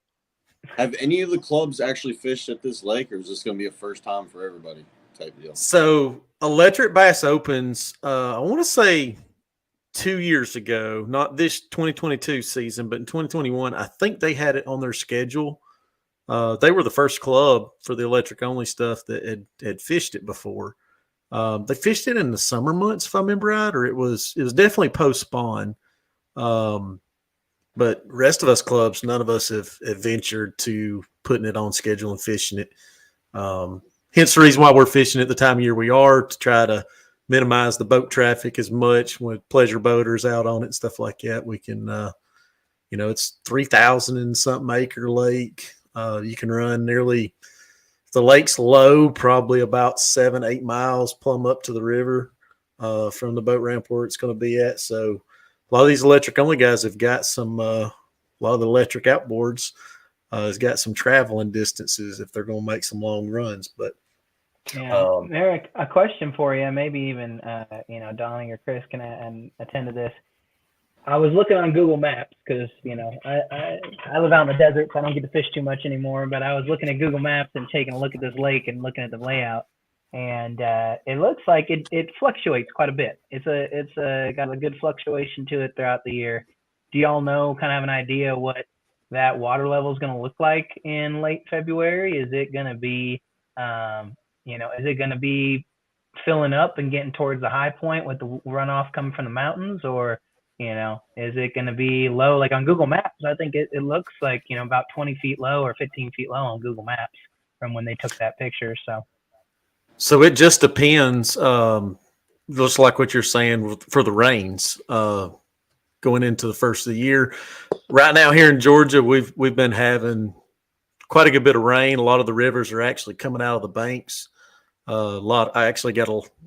Have any of the clubs actually fished at this lake, or is this going to be a first time for everybody type deal? So Electric Bass Opens, I want to say 2 years ago, not this 2022 season, but in 2021, I think they had it on their schedule. They were the first club for the electric only stuff that had fished it before. They fished it in the summer months, if I remember right, or it was definitely post spawn. But rest of us clubs, none of us have ventured to putting it on schedule and fishing it. Hence the reason why we're fishing at the time of year we are, to try to minimize the boat traffic as much with pleasure boaters out on it and stuff like that. We can, it's 3,000 and something acre lake. You can run nearly, the lake's low, probably about 7-8 miles plumb up to the river from the boat ramp where it's going to be at. So a lot of these electric only guys have got some, a lot of the electric outboards has got some traveling distances if they're going to make some long runs. But Eric, a question for you, maybe even, Donnie or Chris can attend to this. I was looking on Google Maps because, I live out in the desert, so I don't get to fish too much anymore. But I was looking at Google Maps and taking a look at this lake and looking at the layout. And it looks like it fluctuates quite a bit. It's got a good fluctuation to it throughout the year. Do y'all know, kind of have an idea what that water level is going to look like in late February? Is it going to be, is it going to be filling up and getting towards the high point with the runoff coming from the mountains, or is it going to be low? Like on Google Maps, I think it looks like, about 20 feet low or 15 feet low on Google Maps from when they took that picture. So it just depends, just like what you're saying for the rains going into the first of the year. Right now here in Georgia, we've been having quite a good bit of rain. A lot of the rivers are actually coming out of the banks. I actually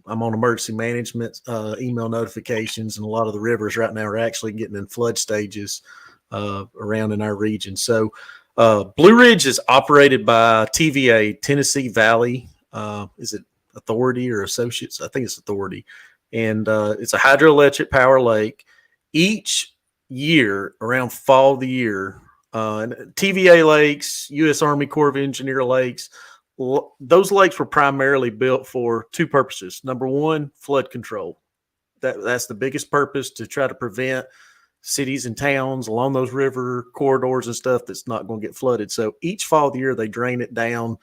I'm on emergency management email notifications, and a lot of the rivers right now are actually getting in flood stages around in our region. So Blue Ridge is operated by TVA, Tennessee Valley. Is it Authority or Associates? I think it's Authority. And it's a hydroelectric power lake. Each year, around fall of the year, TVA lakes, U.S. Army Corps of Engineer lakes, those lakes were primarily built for two purposes. Number one, flood control. That's the biggest purpose, to try to prevent cities and towns along those river corridors and stuff that's not going to get flooded. So each fall of the year, they drain it down.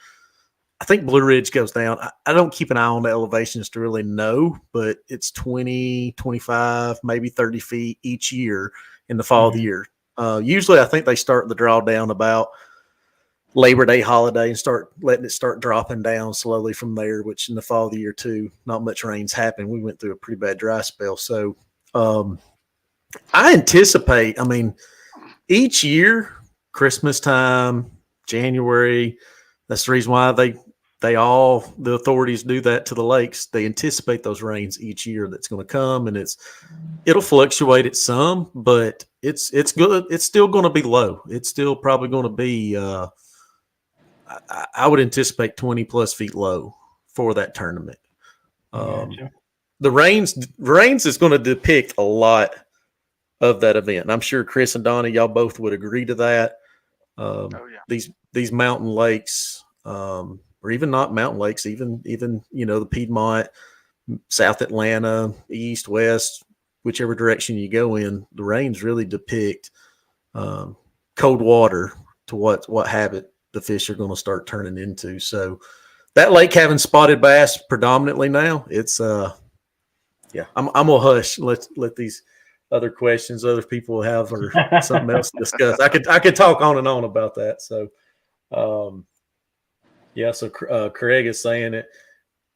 I think Blue Ridge goes down. I don't keep an eye on the elevations to really know, but it's 20, 25, maybe 30 feet each year in the fall of the year. Usually I think they start the drawdown about Labor Day holiday and start letting it start dropping down slowly from there, which in the fall of the year too, not much rains happen. We went through a pretty bad dry spell. So I anticipate, each year, Christmas time, January, that's the reason why the authorities do that to the lakes. They anticipate those rains each year that's going to come, and it'll fluctuate at some, but it's good. It's still going to be low. It's still probably going to be, I would anticipate 20 plus feet low for that tournament. Gotcha. The rains is going to depict a lot of that event. And I'm sure Chris and Donnie, y'all both would agree to that. These mountain lakes, or even not mountain lakes, even the Piedmont, South Atlanta, east, west, whichever direction you go in, the rains really depict cold water to what habit the fish are going to start turning into. So that lake having spotted bass predominantly now, it's I'm gonna hush. Let these other questions other people have or something else to discuss. I could talk on and on about that. So so Craig is saying it.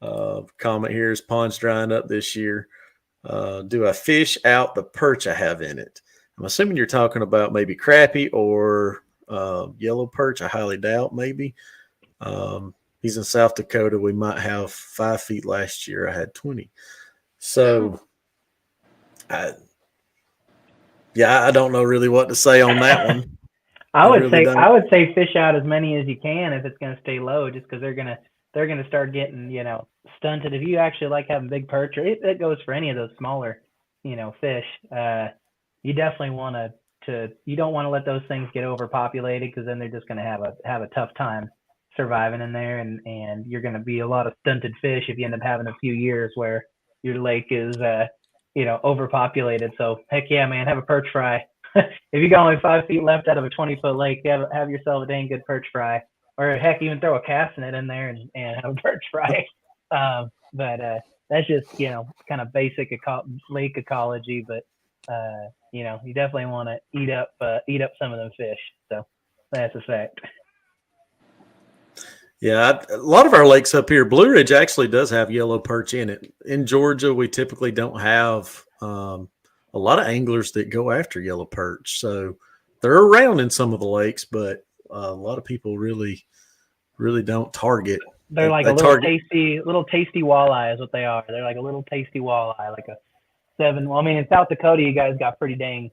Comment here is ponds drying up this year. Do I fish out the perch I have in it? I'm assuming you're talking about maybe crappie or yellow perch. I highly doubt maybe. He's in South Dakota. We might have 5 feet last year. I had 20. So, I don't know really what to say on that one. I would say fish out as many as you can if it's going to stay low, just because they're gonna start getting stunted. If you actually like having big perch, or it goes for any of those smaller fish, you definitely want to you don't want to let those things get overpopulated, because then they're just going to have a tough time surviving in there, and you're going to be a lot of stunted fish if you end up having a few years where your lake is overpopulated. So heck yeah, man, have a perch fry. If you got only 5 feet left out of a 20-foot lake, have yourself a dang good perch fry, or heck, even throw a cast net in there and have a perch fry. But that's just kind of basic lake ecology. But you definitely want to eat up some of them fish. So that's a fact. Yeah, a lot of our lakes up here, Blue Ridge actually does have yellow perch in it. In Georgia, we typically don't have a lot of anglers that go after yellow perch. So they're around in some of the lakes, but a lot of people really don't target. They're like a little tasty walleye is what they are. They're like a little tasty walleye, like a 7. Well, I mean, in South Dakota, you guys got pretty dang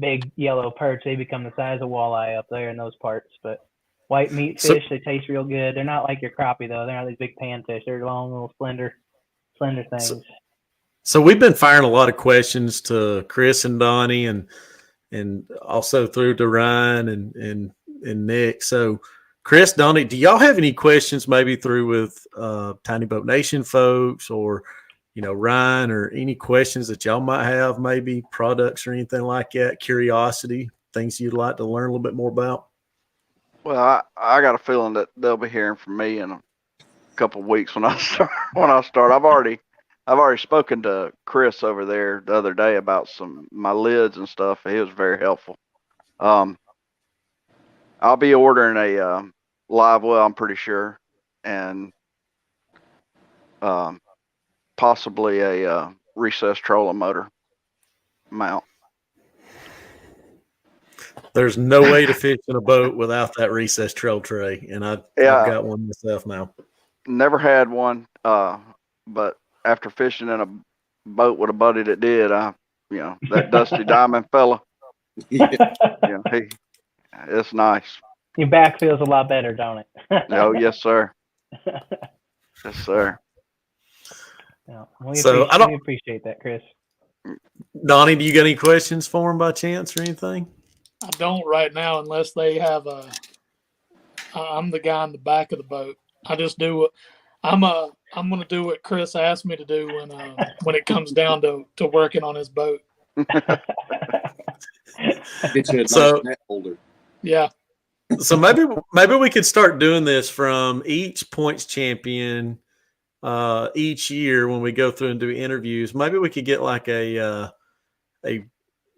big yellow perch. They become the size of walleye up there in those parts. But white meat fish, they taste real good. They're not like your crappie though. They're not these big panfish. They're long, little slender things. So we've been firing a lot of questions to Chris and Donnie, and also through to Ryan and Nick. So Chris, Donnie, do y'all have any questions maybe through with Tiny Boat Nation folks, or Ryan, or any questions that y'all might have, maybe products or anything like that, curiosity, things you'd like to learn a little bit more about? Well, I got a feeling that they'll be hearing from me in a couple of weeks when I start. I've already spoken to Chris over there the other day about my lids and stuff. He was very helpful. I'll be ordering a live well, I'm pretty sure, and possibly a recessed trolling motor mount. There's no way to fish in a boat without that recessed trail tray, and I've got one myself now. Never had one, but after fishing in a boat with a buddy that did, that Dusty Diamond fella, it's nice. Your back feels a lot better, don't it? Oh, yes, sir. Yes, sir. Yeah, we appreciate that, Chris. Donnie, do you got any questions for him by chance or anything? I don't right now, unless they have I'm the guy in the back of the boat. I just do what I'm going to do what Chris asked me to do when it comes down to working on his boat. Get you a nice net holder. Yeah. So maybe we could start doing this from each points champion each year when we go through and do interviews. Maybe we could get like a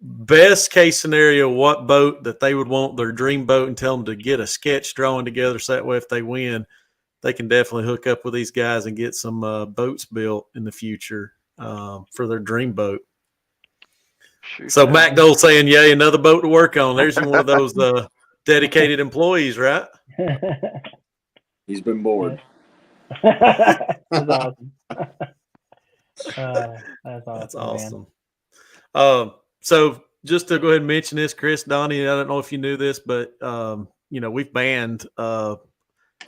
best case scenario, what boat that they would want their dream boat, and tell them to get a sketch drawing together, so that way if they win, they can definitely hook up with these guys and get some boats built in the future for their dream boat. So Mac Dole saying, yay, another boat to work on. There's one of those dedicated employees, right? He's been bored. That's awesome. That's awesome. So just to go ahead and mention this, Chris, Donnie, I don't know if you knew this, but we've banned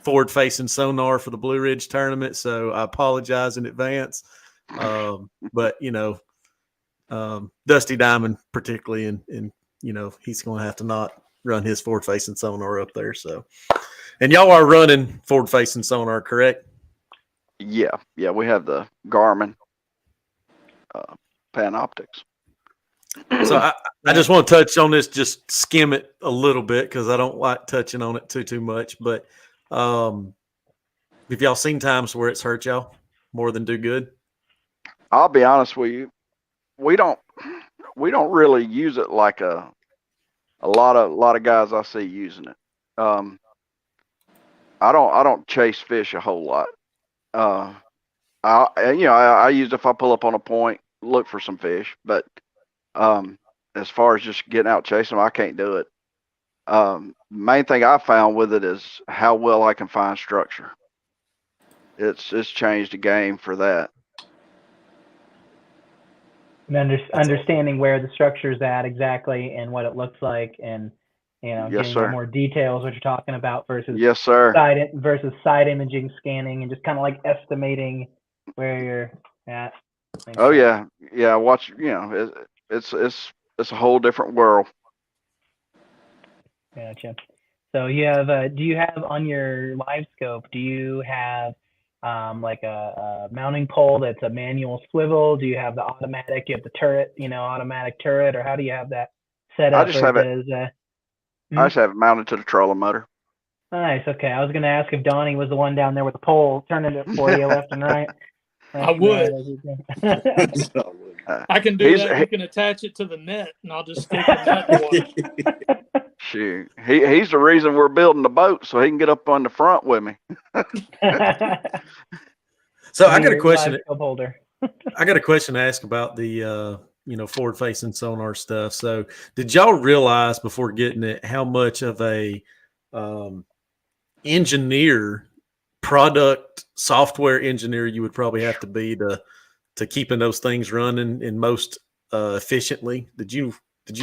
forward-facing sonar for the Blue Ridge tournament, so I apologize in advance. But Dusty Diamond particularly, and he's going to have to not run his forward-facing sonar up there. So, and y'all are running forward-facing sonar, correct? Yeah, we have the Garmin Panoptics. So I just want to touch on this, just skim it a little bit, because I don't like touching on it too much. But have y'all seen times where it's hurt y'all more than do good? I'll be honest with you, we don't really use it like a lot of guys I see using it. I don't chase fish a whole lot. I use if I pull up on a point, look for some fish. But as far as just getting out chasing them, I can't do it. Main thing I found with it is how well I can find structure. It's changed the game for that. And understanding where the structure's at exactly and what it looks like, and Yes, getting sir. more details, what you're talking about, versus Yes, sir. side imaging, scanning, and just kind of like estimating where you're at. Oh yeah, yeah. Watch, it's a whole different world. Gotcha. So you have, do you have on your live scope, do you have like a mounting pole that's a manual swivel? Do you have the automatic, you have the turret, automatic turret, or how do you have that set up? I just have it mounted to the trolling motor. Nice. Okay. I was going to ask if Donnie was the one down there with the pole turning it for you left and right. I would. I can do that. You can attach it to the net, and I'll just stick the net in the water. Shoot, he's the reason we're building the boat, so he can get up on the front with me. So I got a question. Holder. I got a question to ask about the forward-facing sonar stuff. So, did y'all realize before getting it how much of a engineer, product software engineer you would probably have to be to keeping those things running and most efficiently? Did you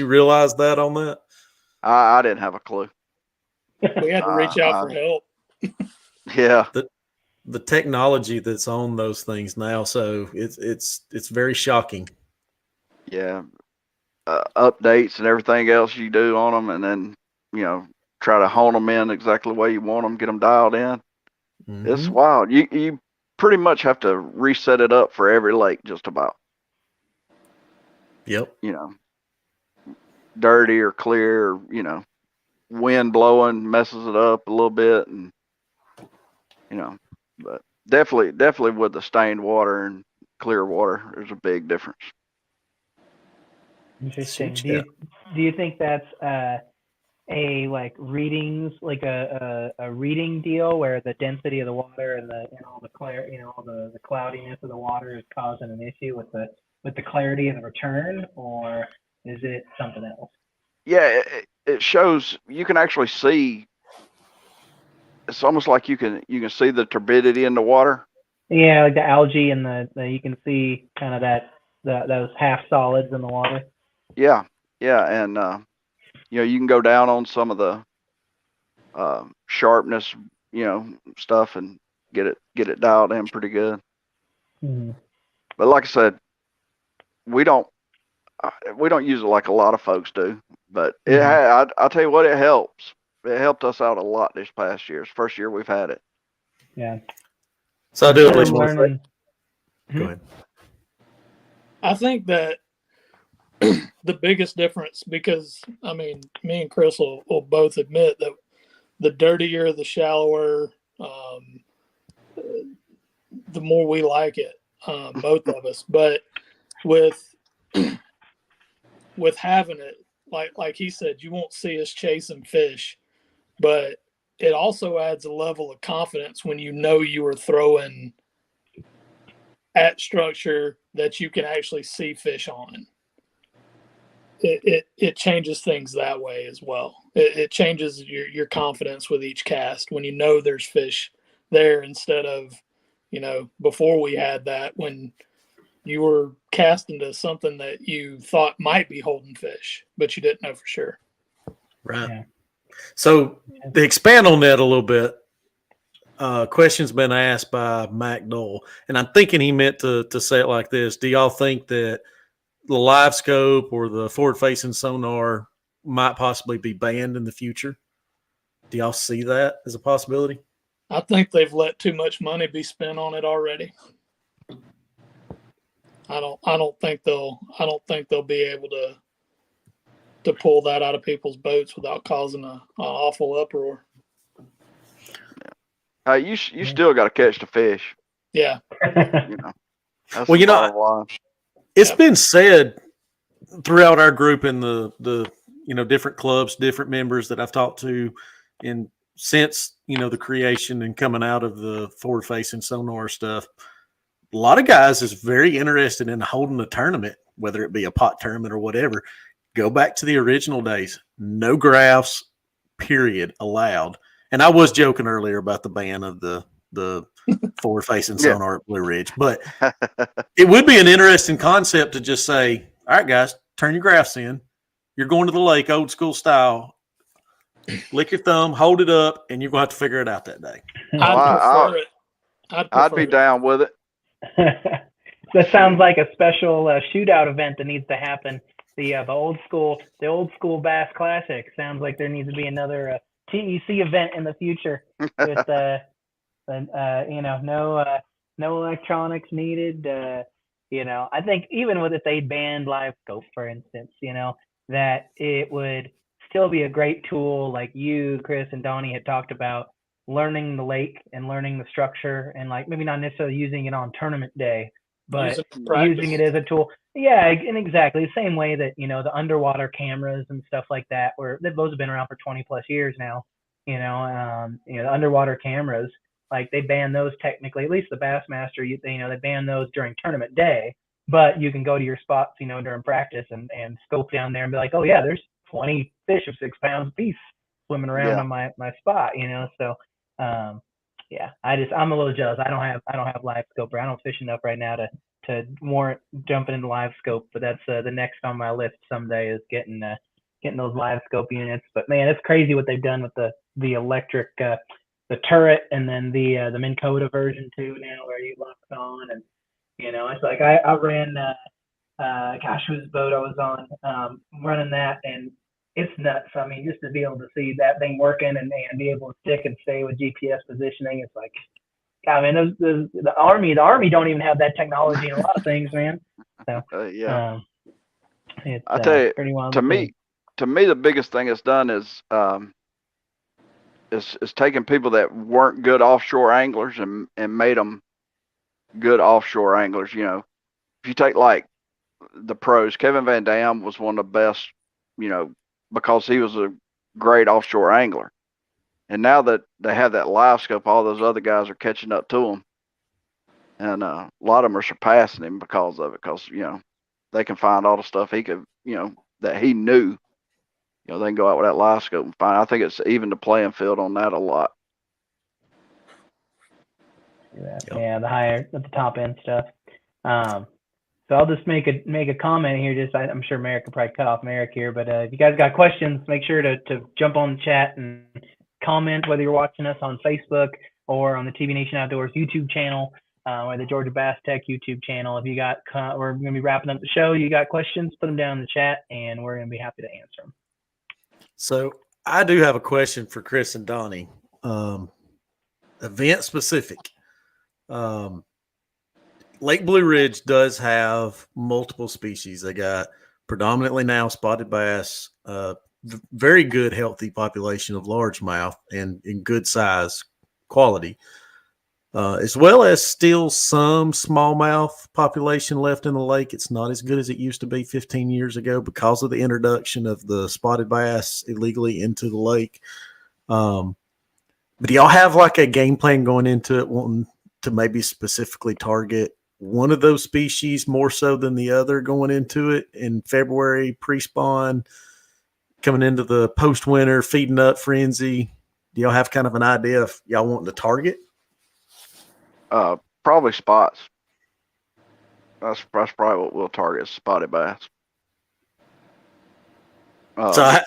realize that on that? I didn't have a clue. We had to reach out for help. Yeah. The technology that's on those things now, so it's very shocking. Yeah. Updates and everything else you do on them, and then try to hone them in exactly the way you want them, get them dialed in. Mm-hmm. It's wild. You pretty much have to reset it up for every lake, just about. Yep. Dirty or clear, or, wind blowing messes it up a little bit, and but definitely with the stained water and clear water, there's a big difference. Interesting. Do you think that's a like readings, like a reading deal where the density of the water and all the the cloudiness of the water is causing an issue with the clarity of the return, or is it something else? Yeah, it shows. You can actually see. It's almost like you can see the turbidity in the water. Yeah, like the algae and you can see kind of those half solids in the water. Yeah, and you can go down on some of the sharpness, stuff, and get it dialed in pretty good. Mm-hmm. But like I said, we don't use it like a lot of folks do. But I'll tell you what, it helps. It helped us out a lot this past year. It's the first year we've had it. Yeah. So I do at least want to say. Go ahead. I think that the biggest difference, because me and Chris will both admit that the dirtier, the shallower, the more we like it, both of us. But with having it, like he said, you won't see us chasing fish, but it also adds a level of confidence when you are throwing at structure that you can actually see fish on. It changes things that way as well. It changes your confidence with each cast when there's fish there, instead of before we had that, when you were casting to something that you thought might be holding fish, but you didn't know for sure. Right. Yeah. So to expand on that a little bit, question's been asked by Mac Dole, and I'm thinking he meant to say it like this. Do y'all think that the live scope or the forward-facing sonar might possibly be banned in the future? Do y'all see that as a possibility? I think they've let too much money be spent on it already. I don't think they'll be able to pull that out of people's boats without causing an awful uproar. You still got to catch the fish. Yeah. It's been said throughout our group and the different clubs, different members that I've talked to in since, the creation and coming out of the forward facing sonar stuff, a lot of guys is very interested in holding a tournament, whether it be a pot tournament or whatever. Go back to the original days. No graphs, period, allowed. And I was joking earlier about the ban of the forward-facing sonar at Blue Ridge, but it would be an interesting concept to just say, all right, guys, turn your graphs in. You're going to the lake, old school style. Lick your thumb, hold it up, and you're going to have to figure it out that day. I'd be down with it. That sounds like a special shootout event that needs to happen. The old school Bass Classic sounds like there needs to be another TEC event in the future with no electronics needed. I think even with if they banned live scope, for instance, that it would still be a great tool, like you, Chris, and Donnie had talked about, learning the lake and learning the structure, and like maybe not necessarily using it on tournament day, but using it as a tool. Yeah, and exactly the same way that the underwater cameras and stuff like that, those have been around for 20 plus years now. The underwater cameras, like they ban those technically, at least the Bassmaster, they ban those during tournament day, but you can go to your spots, during practice and scope down there and be like, oh yeah, there's 20 fish of 6 pounds apiece swimming around on my spot, So I'm a little jealous. I don't have live scope, or I don't fish enough right now to warrant jumping into live scope. But that's the next on my list someday is getting those live scope units. But man, it's crazy what they've done with the electric, the turret, and then the Minn Kota version too now, where you lock it on, and it's like I ran whose boat I was on, running that, and it's nuts. I mean, just to be able to see that thing working and be able to stick and stay with GPS positioning, it's like, I mean, the Army don't even have that technology in a lot of things, man. So it's, I tell you, pretty wild to me, the biggest thing it's done is taking people that weren't good offshore anglers and made them good offshore anglers. If you take like the pros, Kevin Van Dam was one of the best, because he was a great offshore angler. And now that they have that live scope, all those other guys are catching up to him. And a lot of them are surpassing him because of it, because, they can find all the stuff he could, that he knew. They can go out with that live scope and find. I think it's even the playing field on that a lot. Yeah, the higher at the top end stuff. So I'll just make a comment here. I'm sure Merrick will probably cut off Merrick here, but if you guys got questions, make sure to jump on the chat and comment, whether you're watching us on Facebook or on the TBNation Outdoors YouTube channel, or the Georgia Bass Tech YouTube channel. If you got, we're going to be wrapping up the show. You got questions, put them down in the chat, and we're going to be happy to answer them. So I do have a question for Chris and Donnie, event specific. Lake Blue Ridge does have multiple species. They got predominantly now spotted bass, very good, healthy population of largemouth and in good size quality, as well as still some smallmouth population left in the lake. It's not as good as it used to be 15 years ago because of the introduction of the spotted bass illegally into the lake. But do y'all have like a game plan going into it, wanting to maybe specifically target one of those species more so than the other going into it in February, pre-spawn, coming into the post-winter feeding up frenzy? Do y'all have kind of an idea if y'all wanting to target? Probably spots. That's probably what we'll target, spotted bass. I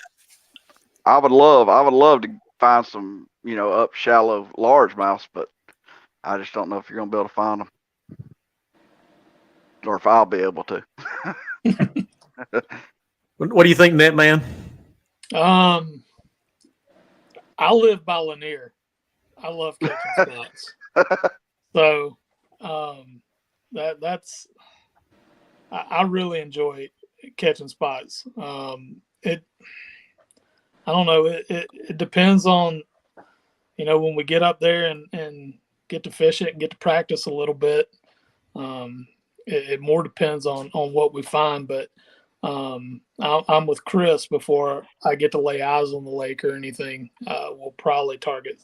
would love to find some, up shallow largemouths, but I just don't know if you're going to be able to find them, or if I'll be able to. What do you think, Netman? I live by Lanier. I love catching spots. So that's I really enjoy catching spots. I don't know. It depends on, when we get up there and get to fish it and get to practice a little bit. It more depends on what we find. But I'm with Chris. Before I get to lay eyes on the lake or anything, we'll probably target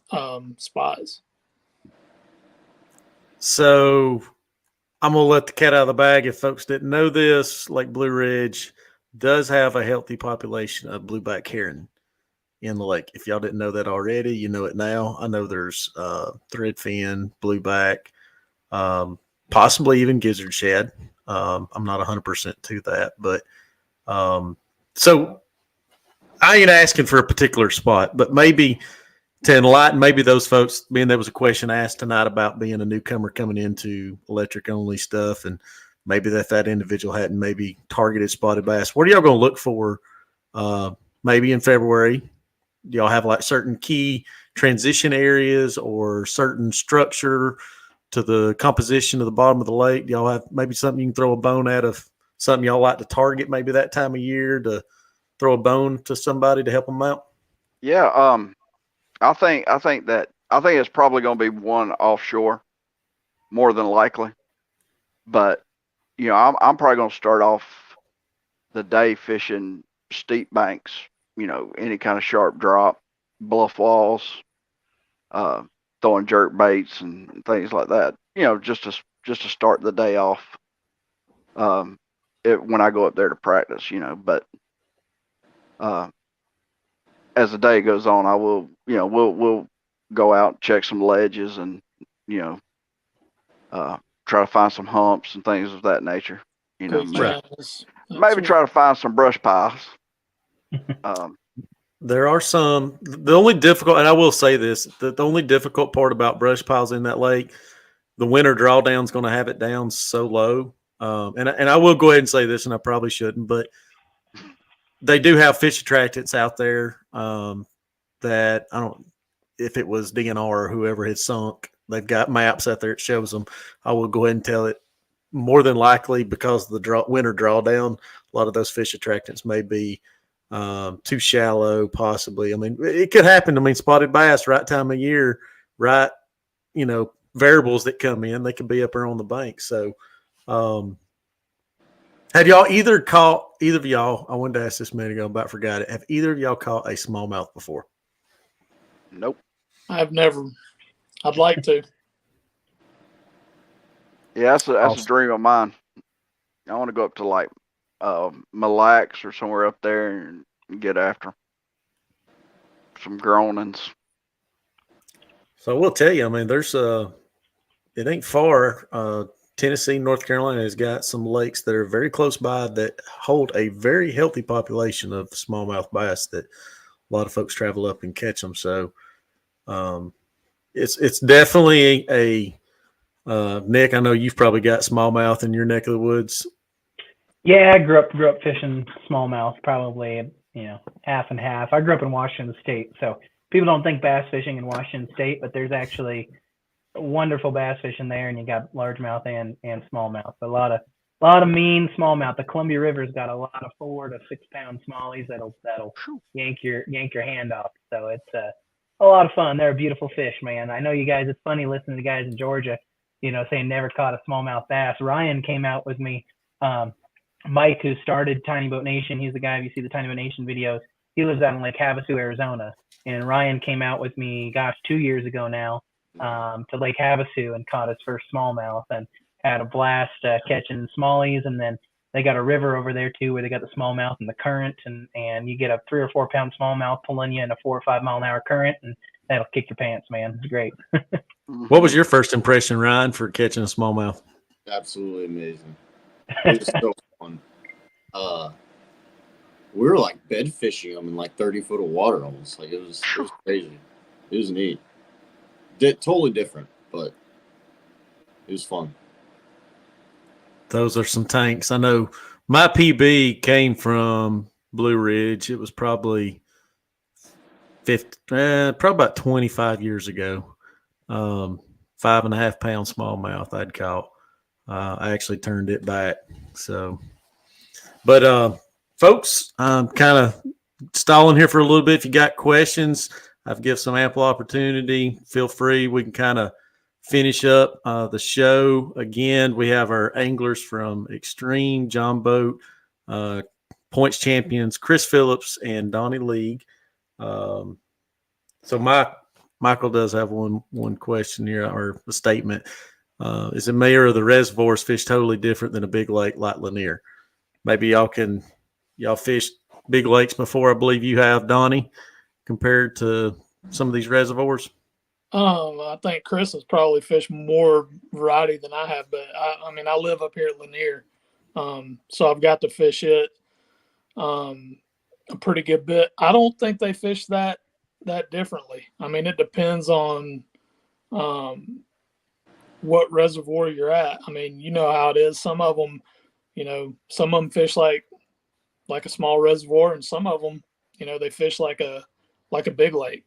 spies. So I'm going to let the cat out of the bag. If folks didn't know this, Lake Blue Ridge does have a healthy population of blueback heron in the lake. If y'all didn't know that already, you know it now. I know there's threadfin, blueback, possibly even gizzard shad. I'm not 100% to that, but so I ain't asking for a particular spot, but maybe to enlighten maybe those folks, being there was a question asked tonight about being a newcomer coming into electric only stuff, and maybe that individual hadn't maybe targeted spotted bass. What are y'all going to look for maybe in February? Do y'all have like certain key transition areas or certain structure to the composition of the bottom of the lake? Do y'all have maybe something you can throw a bone at of something y'all like to target maybe that time of year to throw a bone to somebody to help them out? Yeah. I think it's probably going to be one offshore more than likely, but you know, I'm probably going to start off the day fishing steep banks, you know, any kind of sharp drop, bluff walls, throwing jerk baits and things like that, you know, just to start the day off. When I go up there to practice, you know, but as the day goes on, I will, you know, we'll go out and check some ledges and, you know, try to find some humps and things of that nature. You know, maybe try to find some brush piles. There are some. The only difficult, and I will say this, the only difficult part about brush piles in that lake, the winter drawdown is going to have it down so low. And I will go ahead and say this, and I probably shouldn't, but they do have fish attractants out there that I don't, if it was DNR or whoever had sunk, they've got maps out there. It shows them. I will go ahead and tell it more than likely because of the winter drawdown, a lot of those fish attractants may be too shallow, possibly. I mean, it could happen. I mean, spotted bass, right time of year, right, you know, variables that come in, they could be up there on the bank. So, have y'all either of y'all, I wanted to ask this a minute ago, but I forgot it. Have either of y'all caught a smallmouth before? Nope. I've never. I'd like to. Yeah, that's a dream of mine. I want to go up to like Mille Lacs or somewhere up there and get after some groanings. So we'll tell you, I mean, there's it ain't far. Tennessee, North Carolina has got some lakes that are very close by that hold a very healthy population of smallmouth bass that a lot of folks travel up and catch them. So it's definitely a Nick, I know you've probably got smallmouth in your neck of the woods. Yeah, I grew up fishing smallmouth, probably, you know, half and half. I grew up in Washington State, so people don't think bass fishing in Washington State, but there's actually wonderful bass fishing there, and you got largemouth and smallmouth. A lot of mean smallmouth. The Columbia River's got a lot of 4 to 6 pound smallies that'll yank your hand off. So it's a lot of fun. They're a beautiful fish, man. I know you guys. It's funny listening to guys in Georgia, you know, saying never caught a smallmouth bass. Ryan came out with me. Mike, who started Tiny Boat Nation, he's the guy, if you see the Tiny Boat Nation videos, he lives out in Lake Havasu, Arizona. And Ryan came out with me, 2 years ago now, to Lake Havasu and caught his first smallmouth and had a blast catching smallies. And then they got a river over there too, where they got the smallmouth and the current, and you get a 3 or 4 pound smallmouth pulling you in a 4 or 5 mile an hour current, and that'll kick your pants, man. It's great. What was your first impression, Ryan, for catching a smallmouth? Absolutely amazing. It was so fun. We were like bed fishing them in like 30 foot of water almost. Like it was crazy. It was neat. Totally different, but it was fun. Those are some tanks. I know my PB came from Blue Ridge. It was probably about 25 years ago. 5.5 pound smallmouth I'd caught. I actually turned it back. So, but folks, I'm kind of stalling here for a little bit. If you got questions, I've given some ample opportunity. Feel free. We can kind of finish up the show. Again, we have our anglers from Xtreme Jon boat points champions Chris Phillips and Donnie League. So Michael does have one question here, or a statement. Is it me or are the reservoirs fish totally different than a big lake like Lanier? Maybe y'all fish big lakes before, I believe you have, Donnie, compared to some of these reservoirs. I think Chris has probably fished more variety than I have, but I live up here at Lanier, so I've got to fish it a pretty good bit. I don't think they fish that differently. I mean, it depends on what reservoir you're at. I mean, you know how it is. Some of them fish like a small reservoir, and some of them, they fish like a big lake.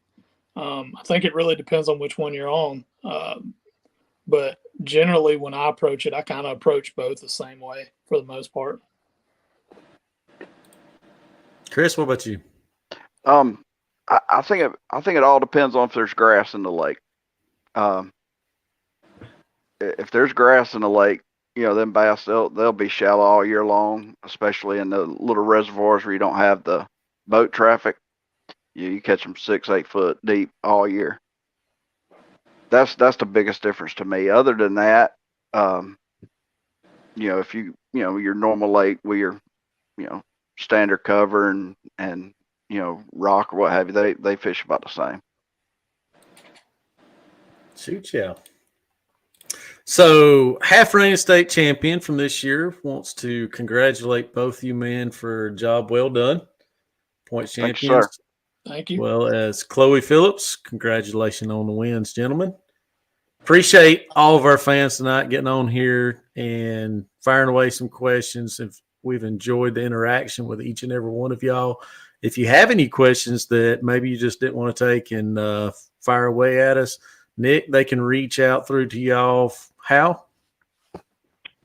I think it really depends on which one you're on. But generally, when I approach it, I kind of approach both the same way for the most part. Chris, what about you? I think it all depends on if there's grass in the lake. If there's grass in the lake, them bass, they'll be shallow all year long, especially in the little reservoirs where you don't have the boat traffic. You catch them 6-8 foot deep all year. That's the biggest difference to me. Other than that, if your normal lake where you're, standard cover and rock or what have you, they fish about the same. Shoot, yeah. So, half reigning state champion from this year wants to congratulate both you men for a job well done. Points champions. Thank you, sir. Thank you. Well as Chloe Phillips, congratulations on the wins, gentlemen. Appreciate all of our fans tonight getting on here and firing away some questions. If we've enjoyed the interaction with each and every one of y'all. If you have any questions that maybe you just didn't want to take and fire away at us, Nick, they can reach out through to y'all. How?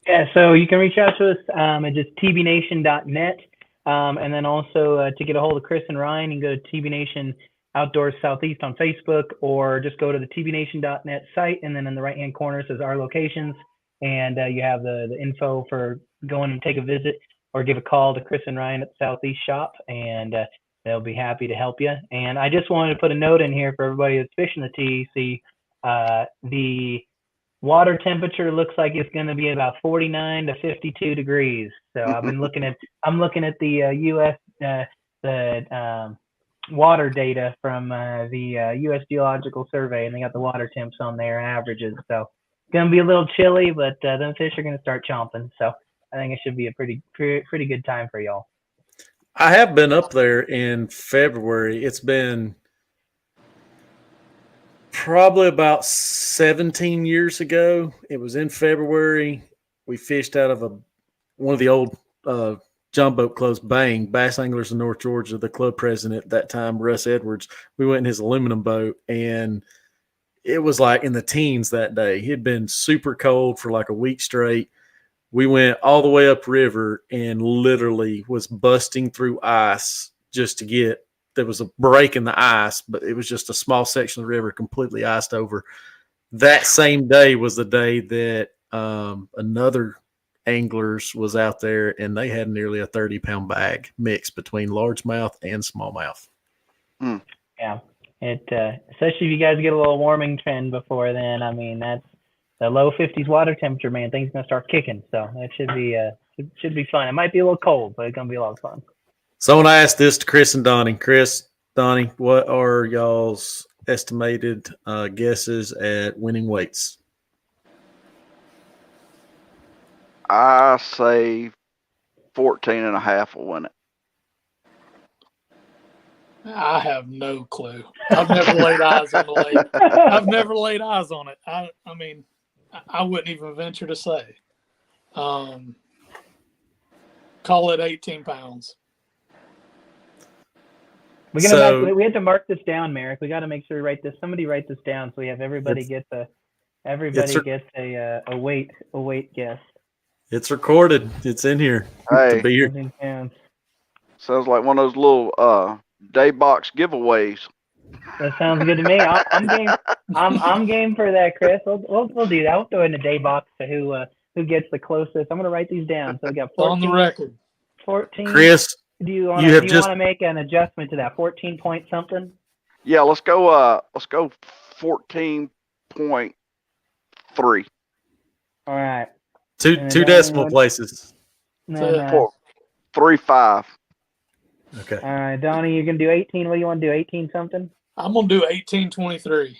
Yeah, so you can reach out to us at just TBNation.net. And then also to get a hold of Chris and Ryan, you can go to TBNation Outdoors Southeast on Facebook, or just go to the TBNation.net site, and then in the right-hand corner says our locations, and you have the info for going and take a visit, or give a call to Chris and Ryan at the Southeast shop, and they'll be happy to help you. And I just wanted to put a note in here for everybody that's fishing the TEC. The water temperature looks like it's going to be about 49 to 52 degrees. So I'm looking at the U.S. Water data from the U.S. Geological Survey, and they got the water temps on there averages. So it's going to be a little chilly, but then fish are going to start chomping. So I think it should be a pretty good time for y'all. I have been up there in February. It's been probably about 17 years ago. It was in February. We fished out of one of the old John boat clubs, Bang, Bass Anglers in North Georgia. The club president at that time, Russ Edwards, we went in his aluminum boat, and it was like in the teens that day. It had been super cold for like a week straight. We went all the way up river and literally was busting through ice just to get – there was a break in the ice, but it was just a small section of the river completely iced over. That same day was the day that another anglers was out there, and they had nearly a 30-pound bag mixed between largemouth and smallmouth. Yeah. Especially if you guys get a little warming trend before then. I mean, that's the low 50s water temperature, man. Things gonna start kicking, so that should be fun. It might be a little cold, but it's gonna be a lot of fun. So I want to ask this to Chris and Donnie. Chris, Donnie, what are y'all's estimated guesses at winning weights? I say 14.5 will win it. I have no clue. I've never laid eyes on the lake. I've never laid eyes on it. I mean, I wouldn't even venture to say. Call it 18 pounds. We have to mark this down, Merrick. We got to make sure we write this. Somebody write this down so we have everybody gets a weight guess. It's recorded. It's in here. Hey, to be here. Sounds like one of those little day box giveaways. That sounds good to me. I'm game. I'm game for that, Chris. We'll do that. We'll throw in a day box to who gets the closest. I'm gonna write these down. So we got 14 on the record. 14. Chris, do you want to make an adjustment to that 14 point something? Yeah, let's go 14.3. All right. Two decimal places. 4.35. Okay. All right, Donnie, you're gonna do 18. What do you want to do? 18 something? I'm gonna do 18.23.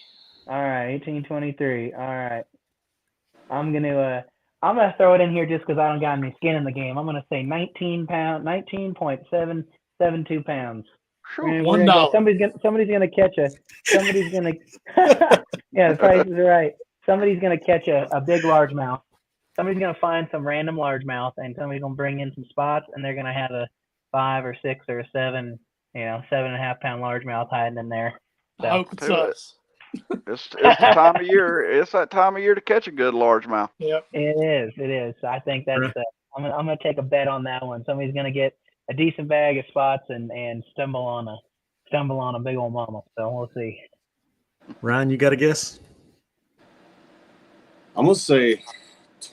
All right, 18.23. All right. I'm gonna throw it in here just because I don't got any skin in the game. I'm gonna say 19.772 pounds. $1. Somebody's gonna catch a. Somebody's gonna. Yeah, the price is right. Somebody's gonna catch a big largemouth. Somebody's gonna find some random largemouth, and somebody's gonna bring in some spots, and they're gonna have a 5 or 6 or 7, 7.5 pound largemouth hiding in there. So. I hope it's us. It's the time of year. It's that time of year to catch a good largemouth. Yep. It is. I think that's. I'm gonna take a bet on that one. Somebody's gonna get a decent bag of spots and stumble on a big old mama. So we'll see. Ryan, you got a guess? I'm gonna say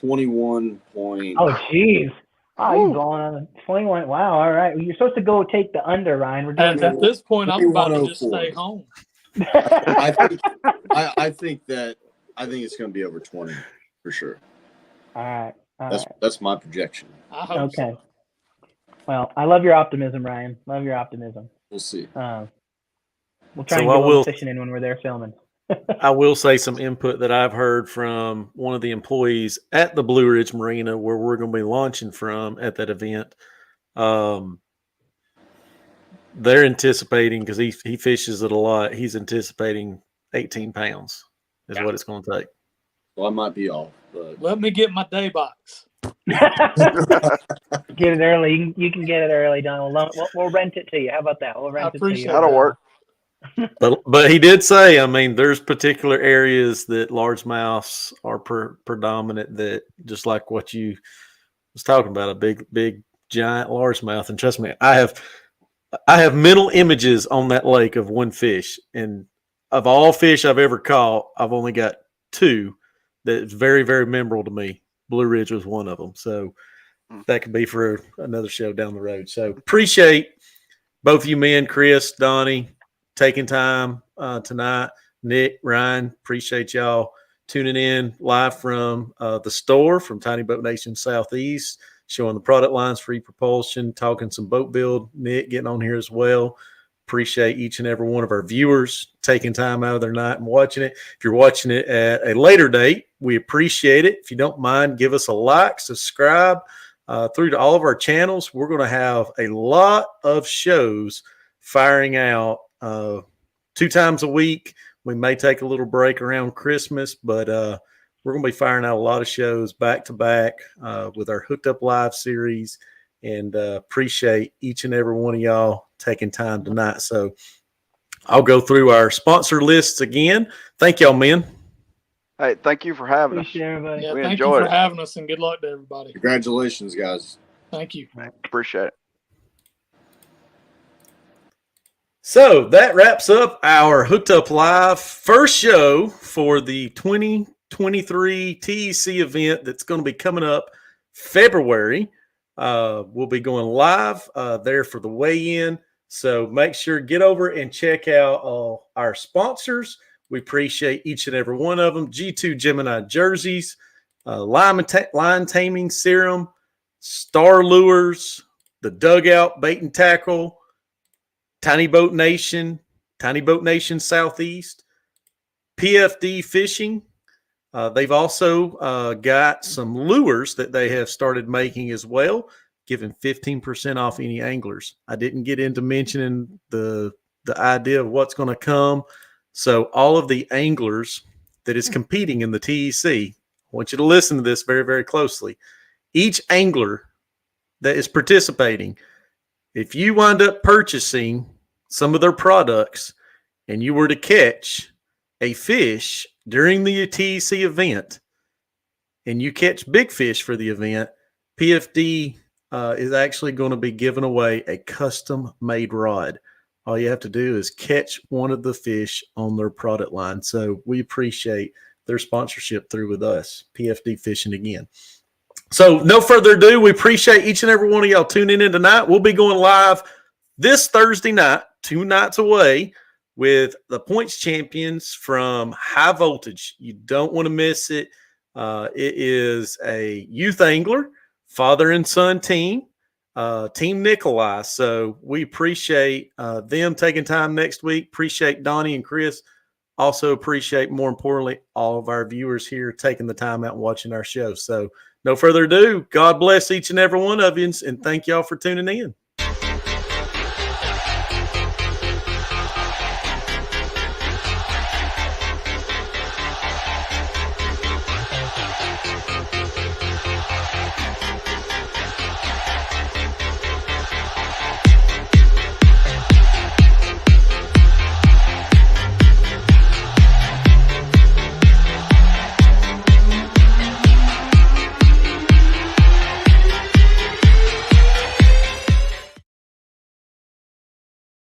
21 point. Oh, jeez. Oh, you're going on 21. Wow. All right. Well, you're supposed to go take the under, Ryan. We're doing At this point, I'm about to just stay home. I think it's going to be over 20 for sure. All right. That's my projection. I hope so. Well, I love your optimism, Ryan. Love your optimism. We'll see. We'll try and get a little fishing in when we're there filming. I will say some input that I've heard from one of the employees at the Blue Ridge Marina where we're going to be launching from at that event. They're anticipating, because he fishes it a lot, he's anticipating 18 pounds is what it's going to take. Well, I might be off, but let me get my day box. Get it early. You can get it early, Don. We'll rent it to you. How about that? We'll rent it to you. That'll work. But he did say, I mean, there's particular areas that largemouths are predominant, that just like what you was talking about, a big giant largemouth. And trust me, I have mental images on that lake of one fish, and of all fish I've ever caught, I've only got 2 that's very, very memorable to me. Blue Ridge was one of them. So that could be for another show down the road. So appreciate both you men, Chris, Donnie, taking time tonight. Nick, Ryan, appreciate y'all tuning in live from the store from Tiny Boat Nation Southeast, showing the product lines for EPropulsion, talking some boat build. Nick getting on here as well. Appreciate each and every one of our viewers taking time out of their night and watching it. If you're watching it at a later date, we appreciate it. If you don't mind, give us a like, subscribe through to all of our channels. We're going to have a lot of shows firing out 2 times a week. We may take a little break around Christmas, but we're going to be firing out a lot of shows back to back with our Hooked Up Live series, and appreciate each and every one of y'all taking time tonight. So I'll go through our sponsor lists again. Thank y'all, men. Hey, thank you for having us. Everybody. Yeah, We thank you enjoyed for it. having us, and good luck to everybody. Congratulations, guys. Thank you. Appreciate it. So that wraps up our Hooked Up Live first show for the 2023 TEC event that's going to be coming up February. We'll be going live there for the weigh-in. So make sure get over and check out our sponsors. We appreciate each and every one of them. G2 Gemini jerseys, line taming serum, Star Lures, the Dugout Bait and Tackle, Tiny Boat Nation Southeast, PFD Fishing. They've also got some lures that they have started making as well, giving 15% off any anglers. I didn't get into mentioning the idea of what's going to come. So all of the anglers that is competing in the TEC, I want you to listen to this very, very closely. Each angler that is participating, if you wind up purchasing some of their products and you were to catch a fish during the TEC event and you catch big fish for the event, PFD is actually going to be giving away a custom-made rod. All you have to do is catch one of the fish on their product line. So we appreciate their sponsorship through with us, PFD Fishing again. So no further ado, we appreciate each and every one of y'all tuning in tonight. We'll be going live this Thursday night, 2 nights away, with the points champions from High Voltage. You don't want to miss it. It is a youth angler, father and son team, Team Nikolai. So we appreciate them taking time next week. Appreciate Donnie and Chris. Also appreciate, more importantly, all of our viewers here taking the time out and watching our show. So no further ado, God bless each and every one of you, and thank y'all for tuning in.